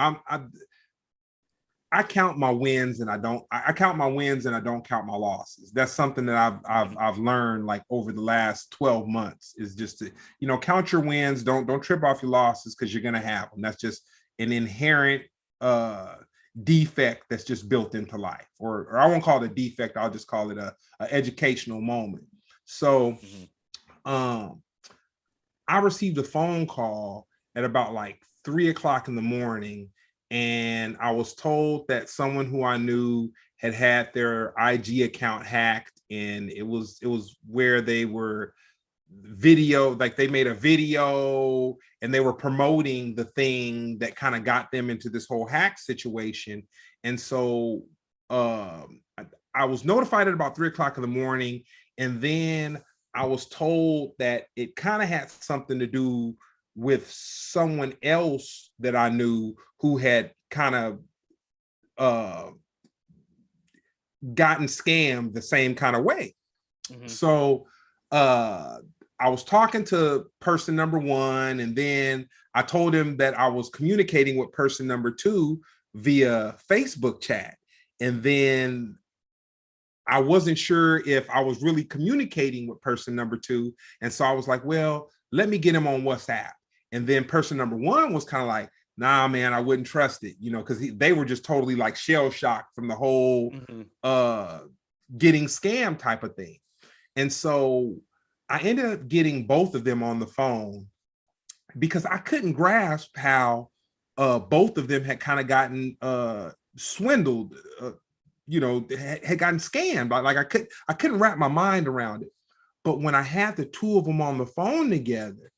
I count my wins and I count my wins and I don't count my losses. That's something that I've learned like over the last 12 months is just to, you know, count your wins. Don't trip off your losses because you're gonna have them. That's just an inherent defect that's just built into life. Or I won't call it a defect, I'll just call it a educational moment. So I received a phone call at about like 3:00 in the morning, and I was told that someone who I knew had their IG account hacked, and it was where they were video, like they made a video and they were promoting the thing that kind of got them into this whole hack situation. And so I was notified at about 3:00 in the morning, and then I was told that it kind of had something to do with someone else that I knew who had kind of gotten scammed the same kind of way. So I was talking to person number one, and then I told him that I was communicating with person number two via Facebook chat. And then I wasn't sure if I was really communicating with person number two. And so I was like, well, let me get him on WhatsApp. And then person number one was kind of like, nah, man, I wouldn't trust it, you know, because they were just totally like shell shocked from the whole getting scammed type of thing. And so I ended up getting both of them on the phone because I couldn't grasp how both of them had kind of gotten swindled, you know, had gotten scammed. Like I couldn't wrap my mind around it. But when I had the two of them on the phone together,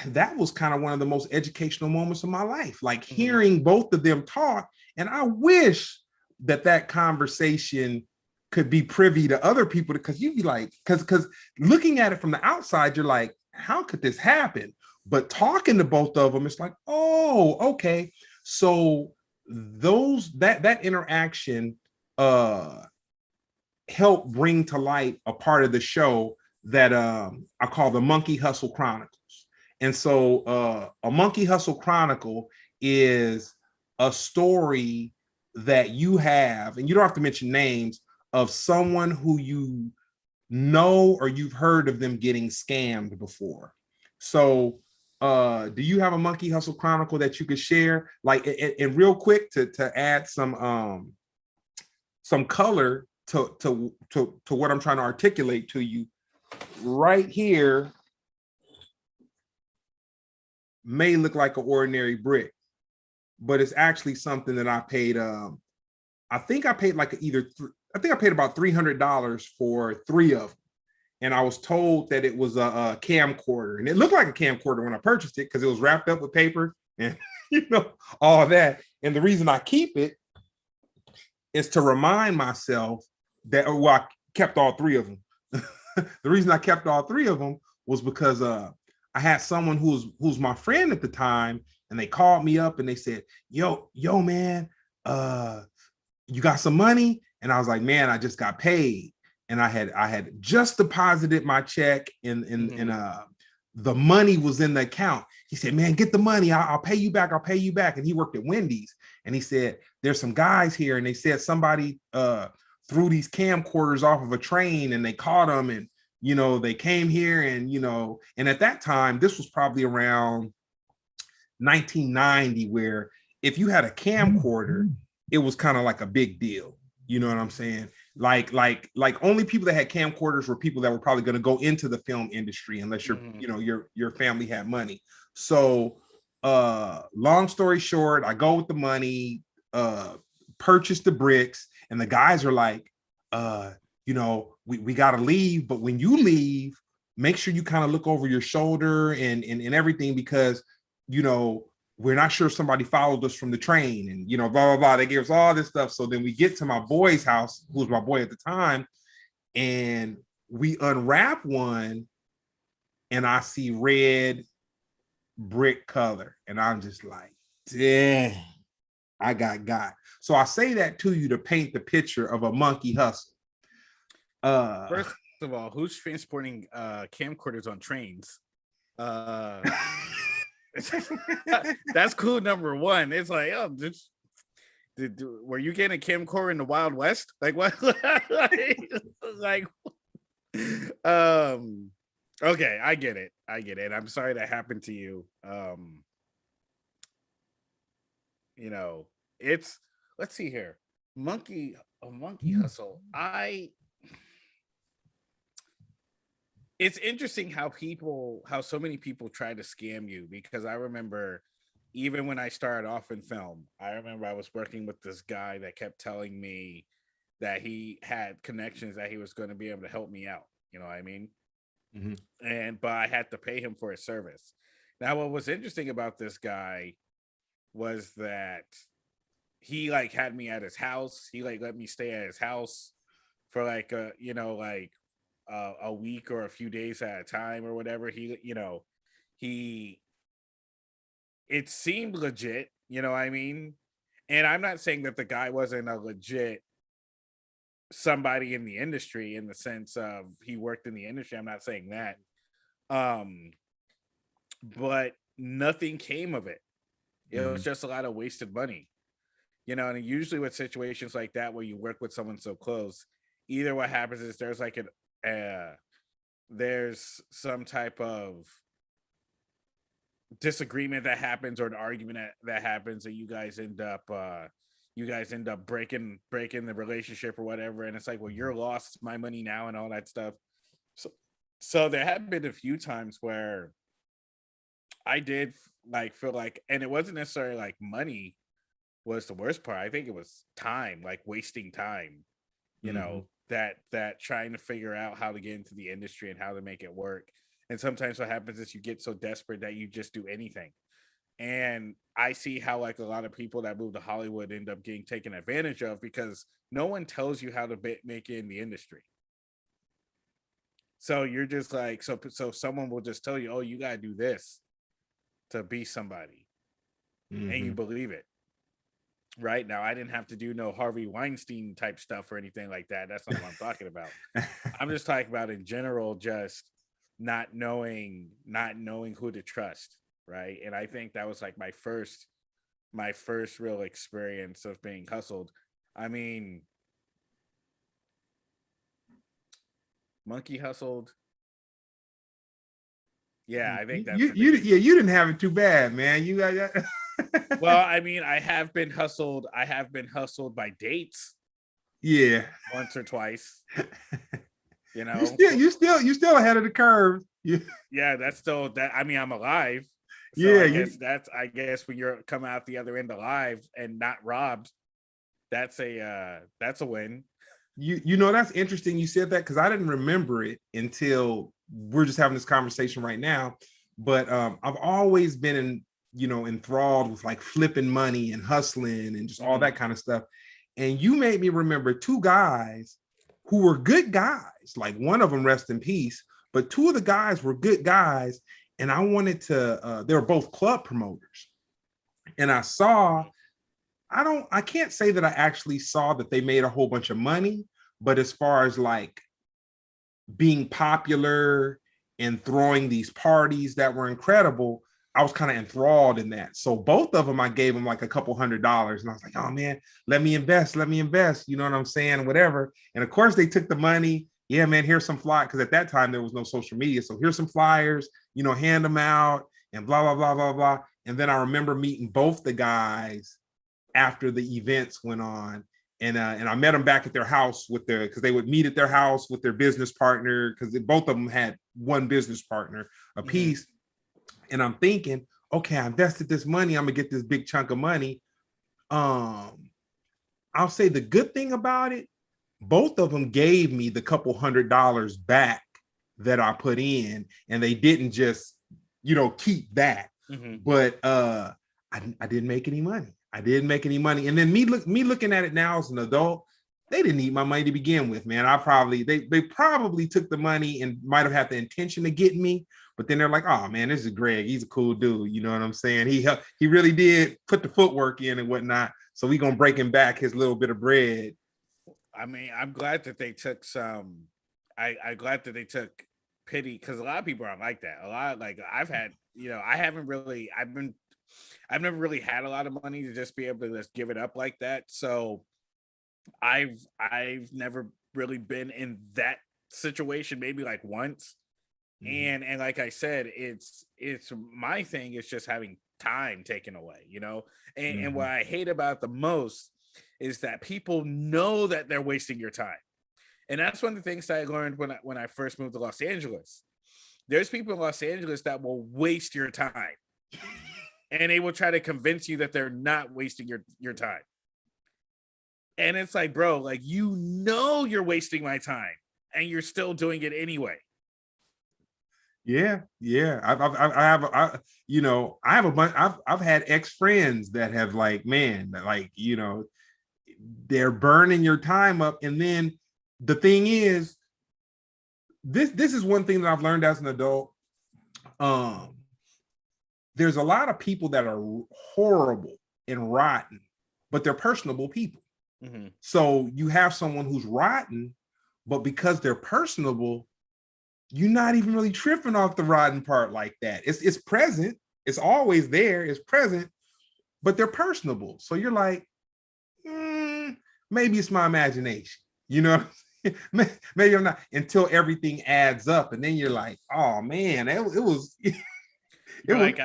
that was kind of one of the most educational moments of my life, like hearing both of them talk. And I wish that conversation could be privy to other people, because you'd be like, because looking at it from the outside, you're like, how could this happen? But talking to both of them, it's like, oh, okay. So that interaction helped bring to light a part of the show that I call the Monkey Hustle Chronicles. And so a Monkey Hustle Chronicle is a story that you have, and you don't have to mention names, of someone who you know or you've heard of them getting scammed before. So do you have a Monkey Hustle Chronicle that you could share? Like, and real quick to add some color to what I'm trying to articulate to you, right here may look like an ordinary brick, but it's actually something that I paid. I think I paid like I think I paid about $300 for 3 of them. And I was told that it was a camcorder, and it looked like a camcorder when I purchased it because it was wrapped up with paper and you know, all that. And the reason I keep it is to remind myself that, well, I kept all 3 of them. The reason I kept all 3 of them was because I had someone who's my friend at the time, and they called me up and they said, yo, man, you got some money? And I was like, man, I just got paid. And I had just deposited my check and the money was in the account. He said, man, get the money. I'll pay you back. I'll pay you back. And he worked at Wendy's. And he said, there's some guys here. And they said somebody threw these camcorders off of a train and they caught them. And, you know, they came here and, you know, and at that time, this was probably around 1990, where if you had a camcorder, it was kind of like a big deal. You know what I'm saying? Like only people that had camcorders were people that were probably going to go into the film industry, unless you know, your family had money. So long story short, I go with the money, purchase the bricks, and the guys are like, you know, we got to leave. But when you leave, make sure you kind of look over your shoulder and everything, because, you know, we're not sure if somebody followed us from the train and, you know, blah, blah, blah. They gave us all this stuff. So then we get to my boy's house, who was my boy at the time, and we unwrap one and I see red brick color. And I'm just like, damn, I got. So I say that to you to paint the picture of a monkey hustle. First of all, who's transporting camcorders on trains? That's clue number one. It's like, oh, were you getting a camcorder in the Wild West? Like what? like, okay, I get it. I'm sorry that happened to you. You know, let's see here. Monkey hustle. It's interesting how so many people try to scam you, because I remember even when I started off in film, I remember I was working with this guy that kept telling me that he had connections that he was going to be able to help me out. You know what I mean? Mm-hmm. But I had to pay him for his service. Now, what was interesting about this guy was that he like had me at his house. He like let me stay at his house for like a week or a few days at a time or whatever. It seemed legit, you know what I mean? And I'm not saying that the guy wasn't a legit somebody in the industry in the sense of he worked in the industry. I'm not saying that. But nothing came of it. It was just a lot of wasted money. You know, and usually with situations like that where you work with someone so close, either what happens is there's like there's some type of disagreement that happens, or an argument that happens, and you guys end up breaking the relationship or whatever, and it's like, well, you're lost, it's my money now, and all that stuff. So there have been a few times where I did like feel like, and it wasn't necessarily like money was the worst part. I think it was time, like wasting time, you know, that trying to figure out how to get into the industry and how to make it work. And sometimes what happens is you get so desperate that you just do anything. And I see how like a lot of people that move to Hollywood end up getting taken advantage of, because no one tells you how to make it in the industry. So you're just like, so someone will just tell you, oh, you got to do this to be somebody. And you believe it. Right now, I didn't have to do no Harvey Weinstein type stuff or anything like that. That's not what I'm talking about. I'm just talking about in general, just not knowing who to trust, right? And I think that was like my first real experience of being hustled. I mean, monkey hustled. Yeah, I think that's you didn't have it too bad, man. You got. Well, I mean, I have been hustled by dates. Yeah, once or twice. You know, you still ahead of the curve. Yeah, that's still that. I mean, I'm alive. So yeah, I guess when you're coming out the other end alive and not robbed, that's a win. You know, that's interesting you said that, because I didn't remember it until we're just having this conversation right now. But I've always been enthralled with like flipping money and hustling and just all that kind of stuff. And you made me remember two guys who were good guys. Like one of them, rest in peace, but two of the guys were good guys. And I wanted to, they were both club promoters. And I can't say that I actually saw that they made a whole bunch of money, but as far as like being popular and throwing these parties that were incredible, I was kind of enthralled in that. So both of them, I gave them like a couple $100, and I was like, oh man, let me invest. You know what I'm saying? Whatever. And of course they took the money. Yeah, man, here's some flyers. Because at that time there was no social media. So here's some flyers, hand them out and blah, blah, blah, blah, blah. And then I remember meeting both the guys after the events went on. And I met them back at their house because they would meet at their house with their business partner, because both of them had one business partner apiece. And I'm thinking, okay, I invested this money. I'm gonna get this big chunk of money. I'll say the good thing about it, both of them gave me the couple $100 back that I put in, and they didn't just, keep that. But I didn't make any money. I didn't make any money. And then me looking at it now as an adult, they didn't need my money to begin with, man. They probably took the money and might have had the intention to get me, but then they're like, oh man, this is Greg. He's a cool dude. You know what I'm saying? He really did put the footwork in and whatnot. So we gonna break him back his little bit of bread. I mean, I'm glad that they took some. I'm glad that they took pity, because a lot of people aren't like that. A lot, like I've had, I've never really had a lot of money to just be able to just give it up like that. So I've never really been in that situation, maybe like once. And like I said, it's my thing is just having time taken away, and what I hate about the most is that people know that they're wasting your time. And that's one of the things that I learned when I first moved to Los Angeles. There's people in Los Angeles that will waste your time, and they will try to convince you that they're not wasting your time. And it's like, bro, like, you're wasting my time, and you're still doing it anyway. Yeah. I have a bunch. I've had ex-friends that have like, man, like, they're burning your time up. And then the thing is, this is one thing that I've learned as an adult. There's a lot of people that are horrible and rotten, but they're personable people. So you have someone who's rotten, but because they're personable, you're not even really tripping off the rotten part like that. It's present. It's always there. It's present, but they're personable. So you're like, maybe it's my imagination. Maybe I'm not, until everything adds up, and then you're like, oh man, it was. You're like,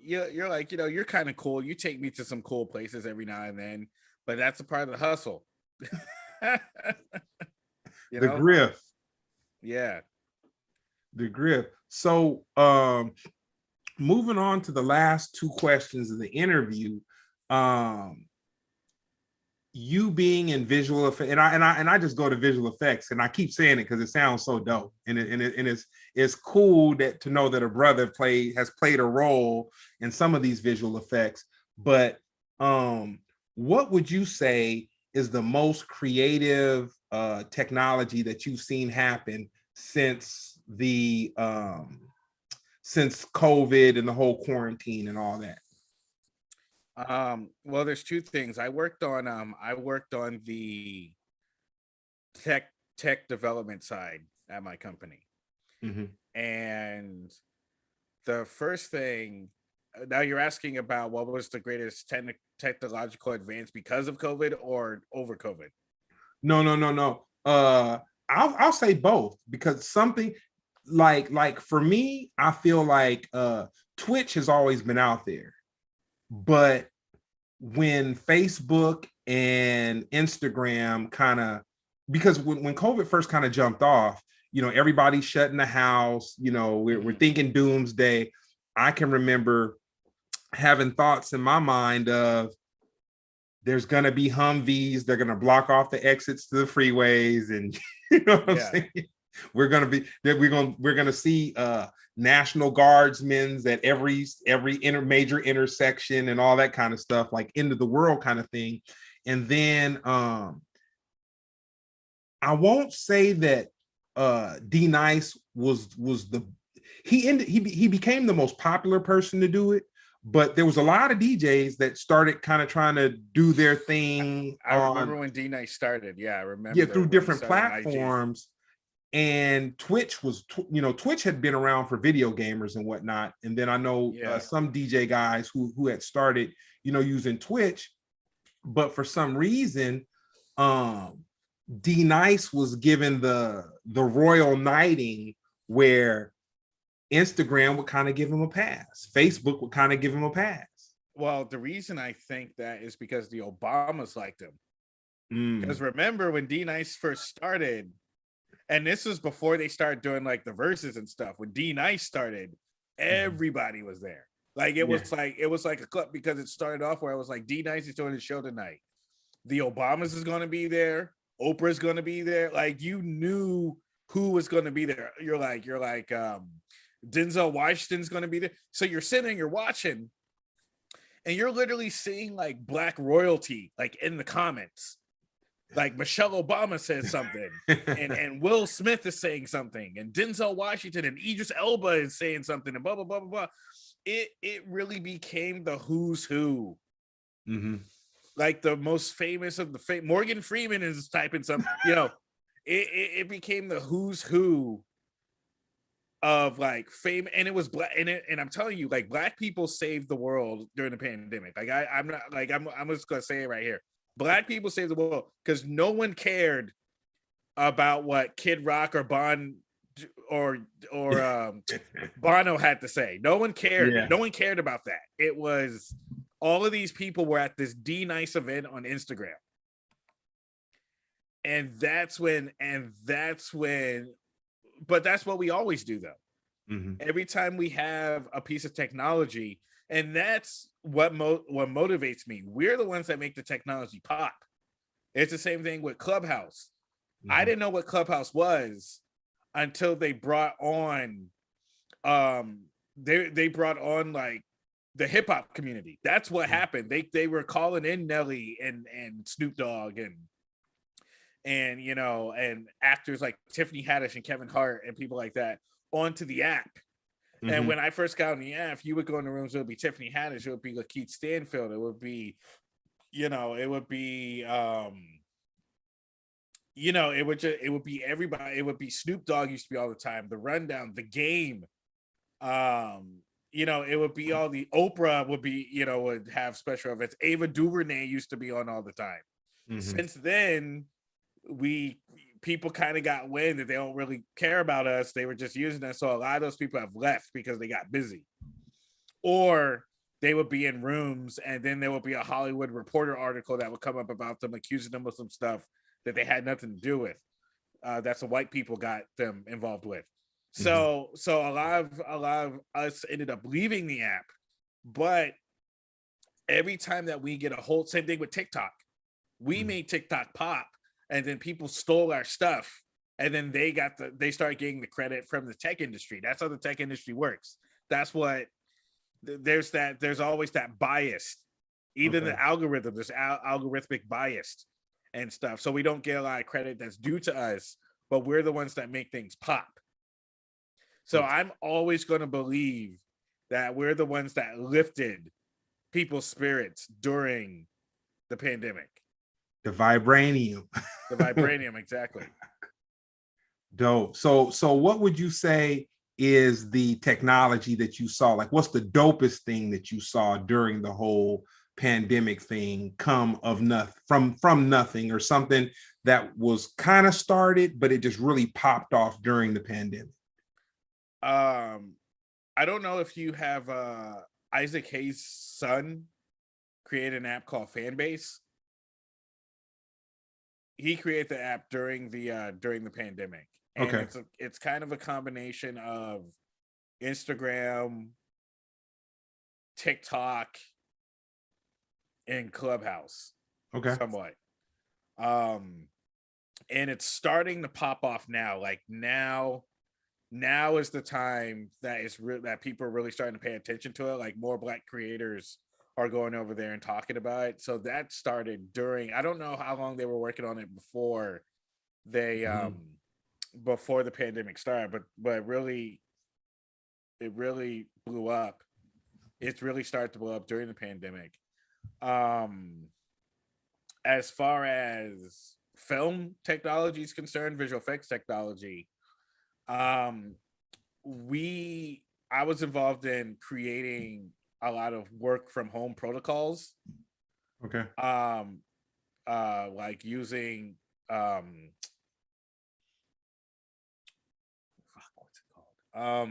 you're kind of cool. You take me to some cool places every now and then, but that's a part of the hustle. The grift. Yeah. The grip. So moving on to the last two questions of the interview, you being in visual effects, and I just go to visual effects, and I keep saying it because it sounds so dope, and it's cool to know that a brother has played a role in some of these visual effects. But what would you say is the most creative technology that you've seen happen since COVID and the whole quarantine and all that? Well, there's two things. I worked on the tech development side at my company. And the first thing, now you're asking about what was the greatest technological advance because of COVID or over COVID? No. I'll say both, because something like for me, I feel like Twitch has always been out there, but when Facebook and Instagram because when COVID first kind of jumped off, everybody's shut in the house, we're thinking doomsday. I can remember having thoughts in my mind of, there's going to be Humvees, they're going to block off the exits to the freeways, and what I'm saying? We're going to see National Guardsmen at every major intersection and all that kind of stuff, like end of the world kind of thing. And then I won't say that D Nice he became the most popular person to do it, but there was a lot of DJs that started kind of trying to do their thing. I remember when D Nice started. Yeah, I remember. Yeah, through different platforms. And Twitch Twitch had been around for video gamers and whatnot. And then I know some DJ guys who had started, using Twitch, but for some reason, D Nice was given the royal knighting where Instagram would kind of give him a pass. Facebook would kind of give him a pass. Well, the reason I think that is because the Obamas liked him. Because remember when D Nice first started, and this was before they started doing like the verses and stuff. When D Nice started, everybody was there. Like it was like a clip, because it started off where it was like, D Nice is doing his show tonight. The Obamas is going to be there. Oprah's going to be there. Like, you knew who was going to be there. You're like Denzel Washington's going to be there. So you're sitting, you're watching, and you're literally seeing like black royalty, like in the comments. Like Michelle Obama says something, and Will Smith is saying something, and Denzel Washington and Idris Elba is saying something, and blah blah blah blah blah. It really became the who's who. Mm-hmm. Like the most famous of the Morgan Freeman is typing something. You know, it became the who's who of like fame, and it was black. And I'm telling you, like, black people saved the world during the pandemic. Like I'm not like I'm just gonna say it right here. Black people saved the world because no one cared about what Kid Rock or or Bono had to say. No one cared. Yeah. No one cared about that. It was all of these people were at this D-Nice event on Instagram. And that's when, but that's what we always do though. Mm-hmm. Every time we have a piece of technology, and that's what motivates me. We're the ones that make the technology pop. It's the same thing with Clubhouse. Mm-hmm. I didn't know what Clubhouse was until they brought on they brought on like the hip hop community. That's what happened. They were calling in Nelly and Snoop Dogg and you know, and actors like Tiffany Haddish and Kevin Hart and people like that onto the app. Mm-hmm. And when I first got on the app, you would go in the rooms, it would be Tiffany Haddish, it would be Lakeith Stanfield, it would be, you know, it would be you know, it would be everybody. It would be Snoop Dogg used to be all the time, The Rundown, The Game. You know, it would be all the Oprah would be, you know, would have special events. Ava DuVernay used to be on all the time. Mm-hmm. Since then, people kind of got wind that they don't really care about us. They were just using us. So a lot of those people have left because they got busy. Or they would be in rooms and then there would be a Hollywood Reporter article that would come up about them, accusing them of some stuff that they had nothing to do with. That's the white people got them involved with. So a lot of us ended up leaving the app, but every time that we get a whole, same thing with TikTok, we made TikTok pop, and then people stole our stuff, and then they start getting the credit from the tech industry. That's how the tech industry works. That's what there's always that bias, even the algorithm. There's algorithmic bias and stuff, so we don't get a lot of credit that's due to us, but we're the ones that make things pop. So I'm always going to believe that we're the ones that lifted people's spirits during the pandemic. The vibranium. The vibranium, exactly. Dope. So what would you say is the technology that you saw? Like, what's the dopest thing that you saw during the whole pandemic thing come of nothing, from nothing, or something that was kind of started, but it just really popped off during the pandemic? I don't know if you have Isaac Hayes' son created an app called Fanbase. He created the app during the pandemic. And okay. It's kind of a combination of Instagram, TikTok, and Clubhouse. Okay. Somewhat. And it's starting to pop off now. Like now is the time that that people are really starting to pay attention to it. Like more Black creators are going over there and talking about it. So that started during, I don't know how long they were working on it before they before the pandemic started, but really it really blew up. It's really started to blow up during the pandemic. As far as film technology is concerned, visual effects technology, I was involved in creating a lot of work from home protocols. Okay. Like using what's it called?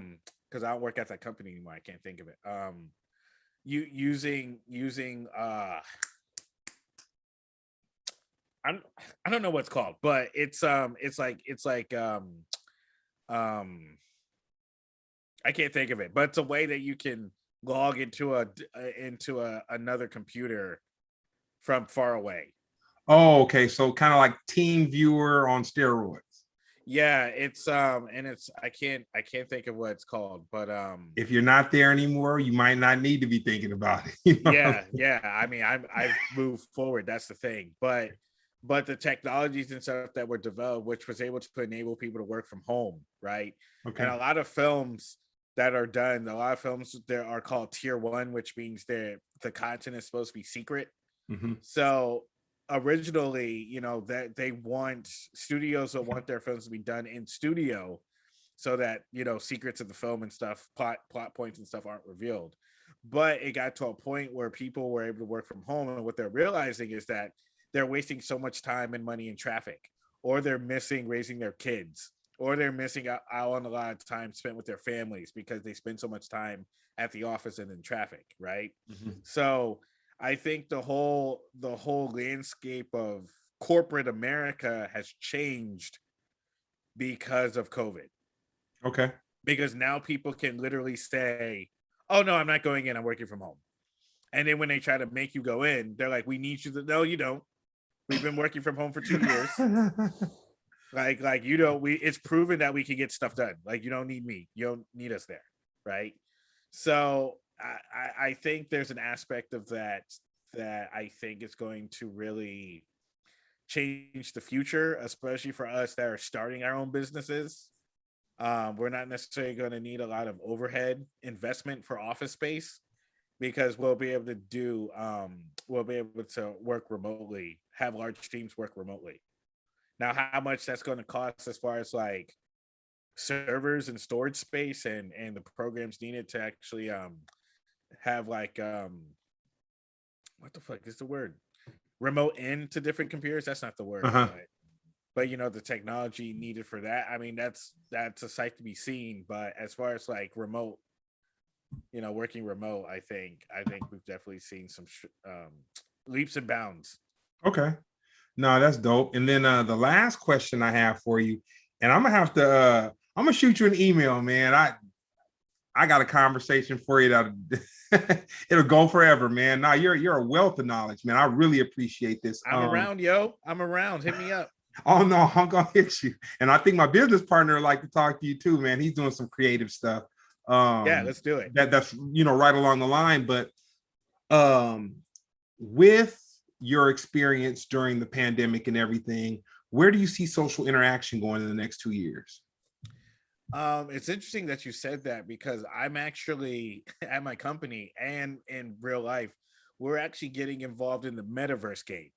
Because I don't work at that company anymore. I can't think of it. Using I don't know what it's called, but it's like I can't think of it, but it's a way that you can log into another computer from far away. Oh, okay. So kind of like Team Viewer on steroids. Yeah, it's and it's I can't think of what it's called, but If you're not there anymore, you might not need to be thinking about it. You know? yeah. I mean, I've moved forward. That's the thing, but the technologies and stuff that were developed, which was able to enable people to work from home, right? And Okay. a lot of films that are done, a lot of films there are called tier one, which means that the content is supposed to be secret. Hmm. So originally, that they want studios that want their films to be done in studio so that secrets of the film and stuff, plot points and stuff aren't revealed. But it got to a point where people were able to work from home, and what they're realizing is that they're wasting so much time and money in traffic, or they're missing raising their kids, or they're missing out on a lot of time spent with their families because they spend so much time at the office and in traffic, right? Hmm. So I think the whole landscape of corporate America has changed because of COVID. Okay. Because now people can literally say, "Oh no, I'm not going in. I'm working from home." And then when they try to make you go in, they're like, "We need you to." No, you don't. We've been working from home for 2 years. Like it's proven that we can get stuff done. Like, you don't need me. You don't need us there, right? So I think there's an aspect of that I think is going to really change the future, especially for us that are starting our own businesses. We're not necessarily going to need a lot of overhead investment for office space because we'll be able to work remotely, have large teams work remotely. Now, how much that's going to cost as far as like servers and storage space and the programs needed to actually have like what the fuck is the word, remote into different computers, that's not the word, Uh-huh. but the technology needed for that, I mean, that's a sight to be seen. But as far as like remote, working remote, I think we've definitely seen some leaps and bounds. Okay. No, that's dope. And then the last question I have for you, and I'm gonna shoot you an email, man. I got a conversation for you that it'll go forever, man. Now you're a wealth of knowledge, man. I really appreciate this. I'm around, yo. I'm around. Hit me up. Oh no, I'm gonna hit you. And I think my business partner would like to talk to you too, man. He's doing some creative stuff. Yeah, let's do it. That's right along the line. But um with your experience during the pandemic and everything, where do you see social interaction going in the next 2 years? It's interesting that you said that because I'm actually at my company and in real life, we're actually getting involved in the metaverse game.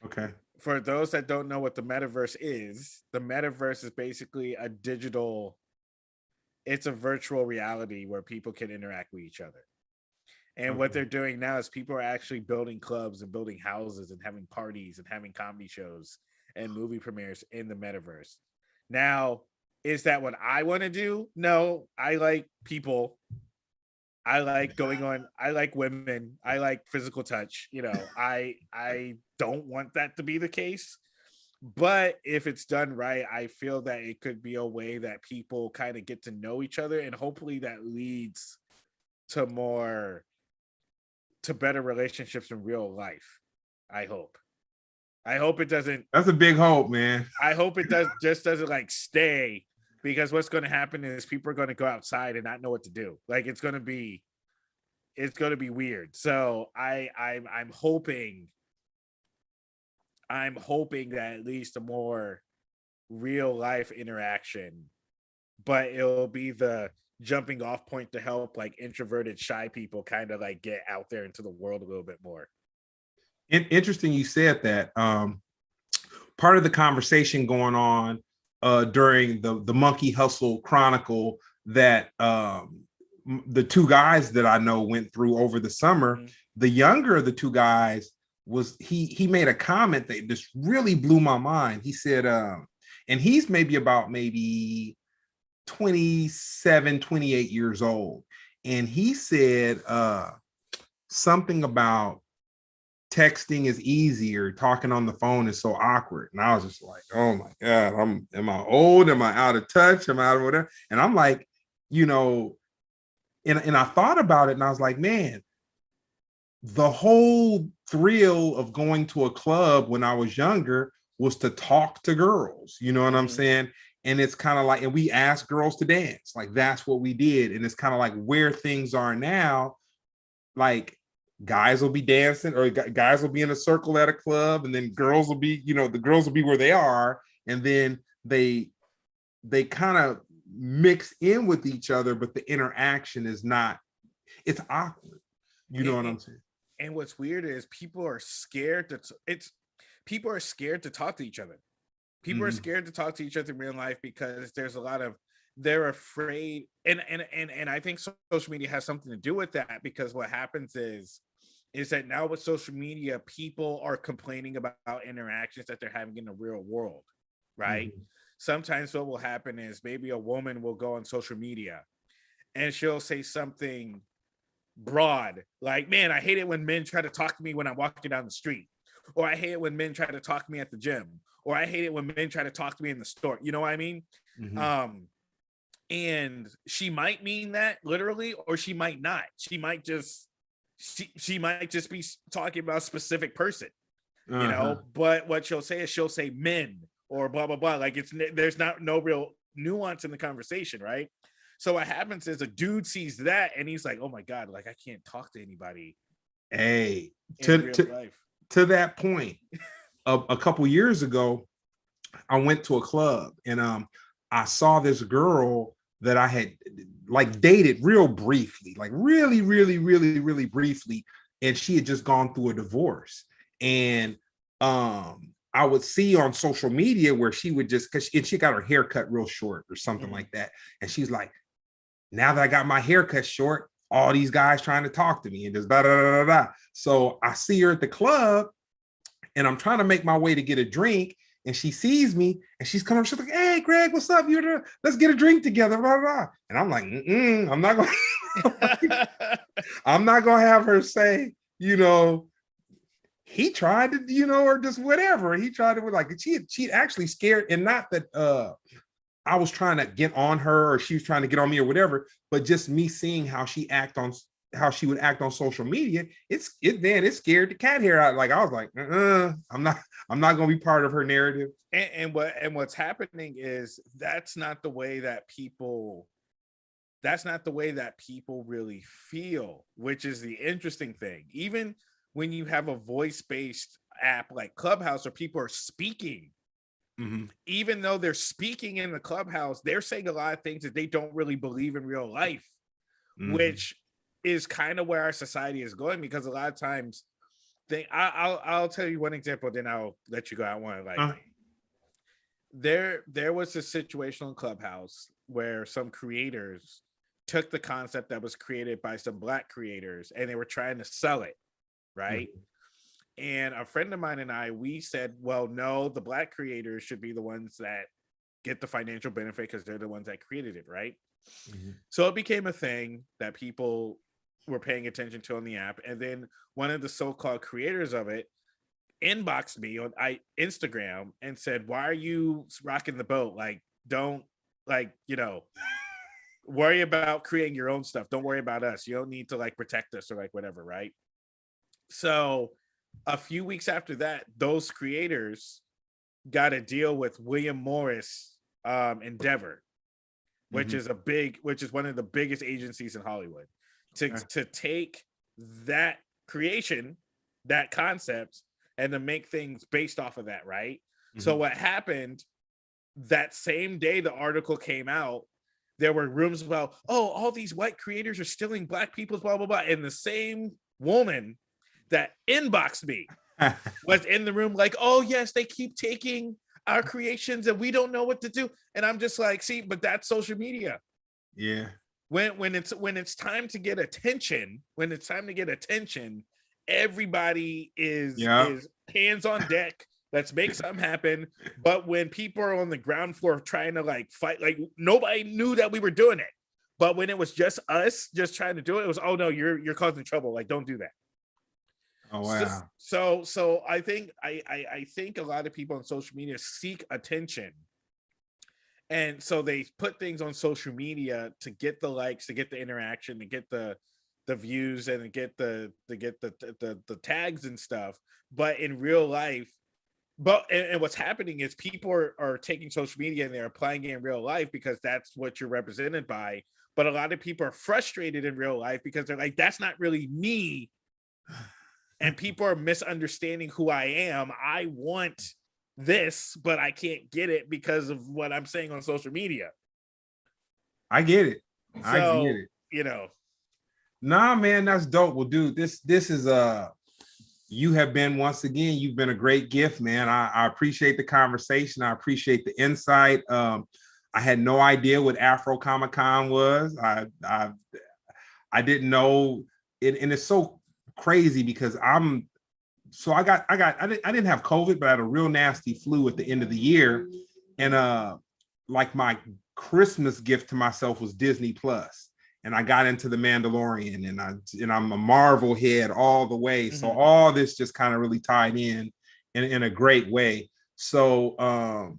Okay. For those that don't know what the metaverse is basically it's a virtual reality where people can interact with each other. And what Okay. they're doing now is people are actually building clubs and building houses and having parties and having comedy shows and movie premieres in the metaverse. Now, is that what I want to do? No, I like people. I like going on. I like women. I like physical touch. I don't want that to be the case. But if it's done right, I feel that it could be a way that people kind of get to know each other, and hopefully that leads to better relationships in real life. I hope. I hope it doesn't. That's a big hope, man. I hope it doesn't like stay, because what's going to happen is people are going to go outside and not know what to do. Like it's going to be weird. So I'm hoping that at least a more real life interaction, but it'll be the jumping off point to help like introverted shy people kind of like get out there into the world a little bit more. Interesting you said that. Part of the conversation going on during the Monkey Hustle Chronicle that the two guys that I know went through over the summer, Mm-hmm. the younger of the two guys was he made a comment that just really blew my mind. He said, and he's maybe 27, 28 years old. And he said something about texting is easier, talking on the phone is so awkward. And I was just like, oh my God, am I old? Am I out of touch? Am I out of whatever? And I'm like, and I thought about it and I was like, man, the whole thrill of going to a club when I was younger was to talk to girls, you know what I'm saying? And it's kind of like, and we asked girls to dance, like that's what we did. And it's kind of like where things are now, like guys will be dancing or guys will be in a circle at a club, and then girls will be, you know, the girls will be where they are, and then they kind of mix in with each other, but the interaction is not, it's awkward. You know what I'm saying? And what's weird is people are scared people are scared to talk to each other. People are scared to talk to each other in real life because there's a lot of, they're afraid, and I think social media has something to do with that, because what happens is that now with social media, people are complaining about interactions that they're having in the real world, right? Sometimes what will happen is maybe a woman will go on social media and she'll say something broad, like, man, I hate it when men try to talk to me when I'm walking down the street, or I hate it when men try to talk to me at the gym, or I hate it when men try to talk to me in the store. You know what I mean? And she might mean that literally, or she might not. She might just she might just be talking about a specific person, you know. But what she'll say is she'll say men or blah blah blah. Like there's no real nuance in the conversation, right? So what happens is a dude sees that and he's like, oh my God, like I can't talk to anybody. Hey, in real life. To that point, a couple years ago, I went to a club and I saw this girl that I had like dated real briefly, like really briefly, and she had just gone through a divorce. And I would see on social media where she would just, because she got her hair cut real short or something like that, and she's like, now that I got my hair cut short, all these guys trying to talk to me and just da da da da. So I see her at the club, and I'm trying to make my way to get a drink, and she sees me, and she's coming. She's like, "Hey, Greg, what's up? Let's get a drink together." Blah, blah, blah. And I'm like, I'm not going. I'm not going to have her say, you know, he tried to, you know, or just whatever. He tried to, like, she actually scared, and not that I was trying to get on her or she was trying to get on me or whatever, but just me seeing how she would act on social media, it scared the cat hair out. Like I was like, I'm not gonna be part of her narrative. And what's happening is that's not the way that people really feel, which is the interesting thing. Even when you have a voice-based app like Clubhouse where people are speaking, even though they're speaking in the Clubhouse, they're saying a lot of things that they don't really believe in real life, which is kind of where our society is going, because a lot of times I'll tell you one example, then I'll let you go. I want to like there was a situation in Clubhouse where some creators took the concept that was created by some Black creators and they were trying to sell it, right? And a friend of mine and I, we said, well, no, the Black creators should be the ones that get the financial benefit because they're the ones that created it, right? So it became a thing that people were paying attention to on the app. And then one of the so-called creators of it inboxed me on Instagram and said, why are you rocking the boat? Like, don't, like, you know, worry about creating your own stuff. Don't worry about us. You don't need to like protect us or like whatever, right? So a few weeks after that, those creators got a deal with William Morris Endeavor, which is one of the biggest agencies in Hollywood, to take that creation, that concept, and to make things based off of that, right? So what happened that same day the article came out, there were rumors about, oh, all these white creators are stealing Black people's blah blah blah, and the same woman that inboxed me was in the room like, oh yes, they keep taking our creations and we don't know what to do. And I'm just like, see, but that's social media. Yeah. When it's time to get attention, everybody is hands on deck. Let's make something happen. But when people are on the ground floor trying to like fight, like nobody knew that we were doing it. But when it was just us just trying to do it, it was, oh no, you're causing trouble. Like, don't do that. Oh wow. So I think I think a lot of people on social media seek attention. And so they put things on social media to get the likes, to get the interaction, to get the the views and get the tags and stuff. But in real life, and what's happening is people are taking social media and they're applying it in real life because that's what you're represented by. But a lot of people are frustrated in real life because they're like, that's not really me. And people are misunderstanding who I am. I want this, but I can't get it because of what I'm saying on social media. I get it. So, I get it. You know. Nah, man, that's dope. Well, dude, this is you have been, once again, you've been a great gift, man. I appreciate the conversation. I appreciate the insight. I had no idea what Afro Comic Con was. I didn't know it, and it's so crazy because I didn't have COVID, but I had a real nasty flu at the end of the year, and like my Christmas gift to myself was Disney Plus. And I got into The Mandalorian, and I'm a Marvel head all the way. So all this just kind of really tied in a great way. So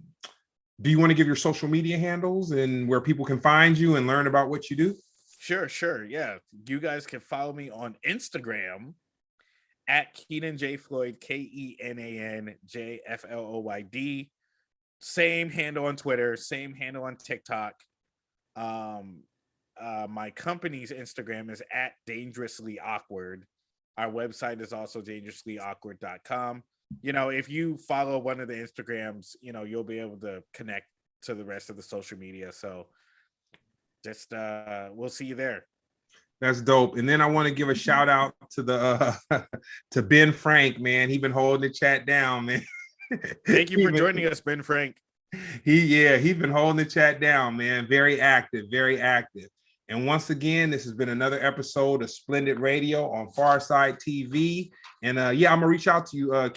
do you want to give your social media handles and where people can find you and learn about what you do? Sure. Yeah. You guys can follow me on Instagram at Kenan J. Floyd, KENAN JFLOYD. Same handle on Twitter, same handle on TikTok. My company's Instagram is at Dangerously Awkward. Our website is also dangerouslyawkward.com. You know, if you follow one of the Instagrams, you know, you'll be able to connect to the rest of the social media. So just we'll see you there. That's dope. And then I want to give a shout out to the to Ben Frank, man. He's been holding the chat down, man. Thank you for joining us, Ben Frank. He's been holding the chat down, man. Very active, very active. And once again, this has been another episode of Splendid Radio on Pharcyde TV. And I'm gonna reach out to you,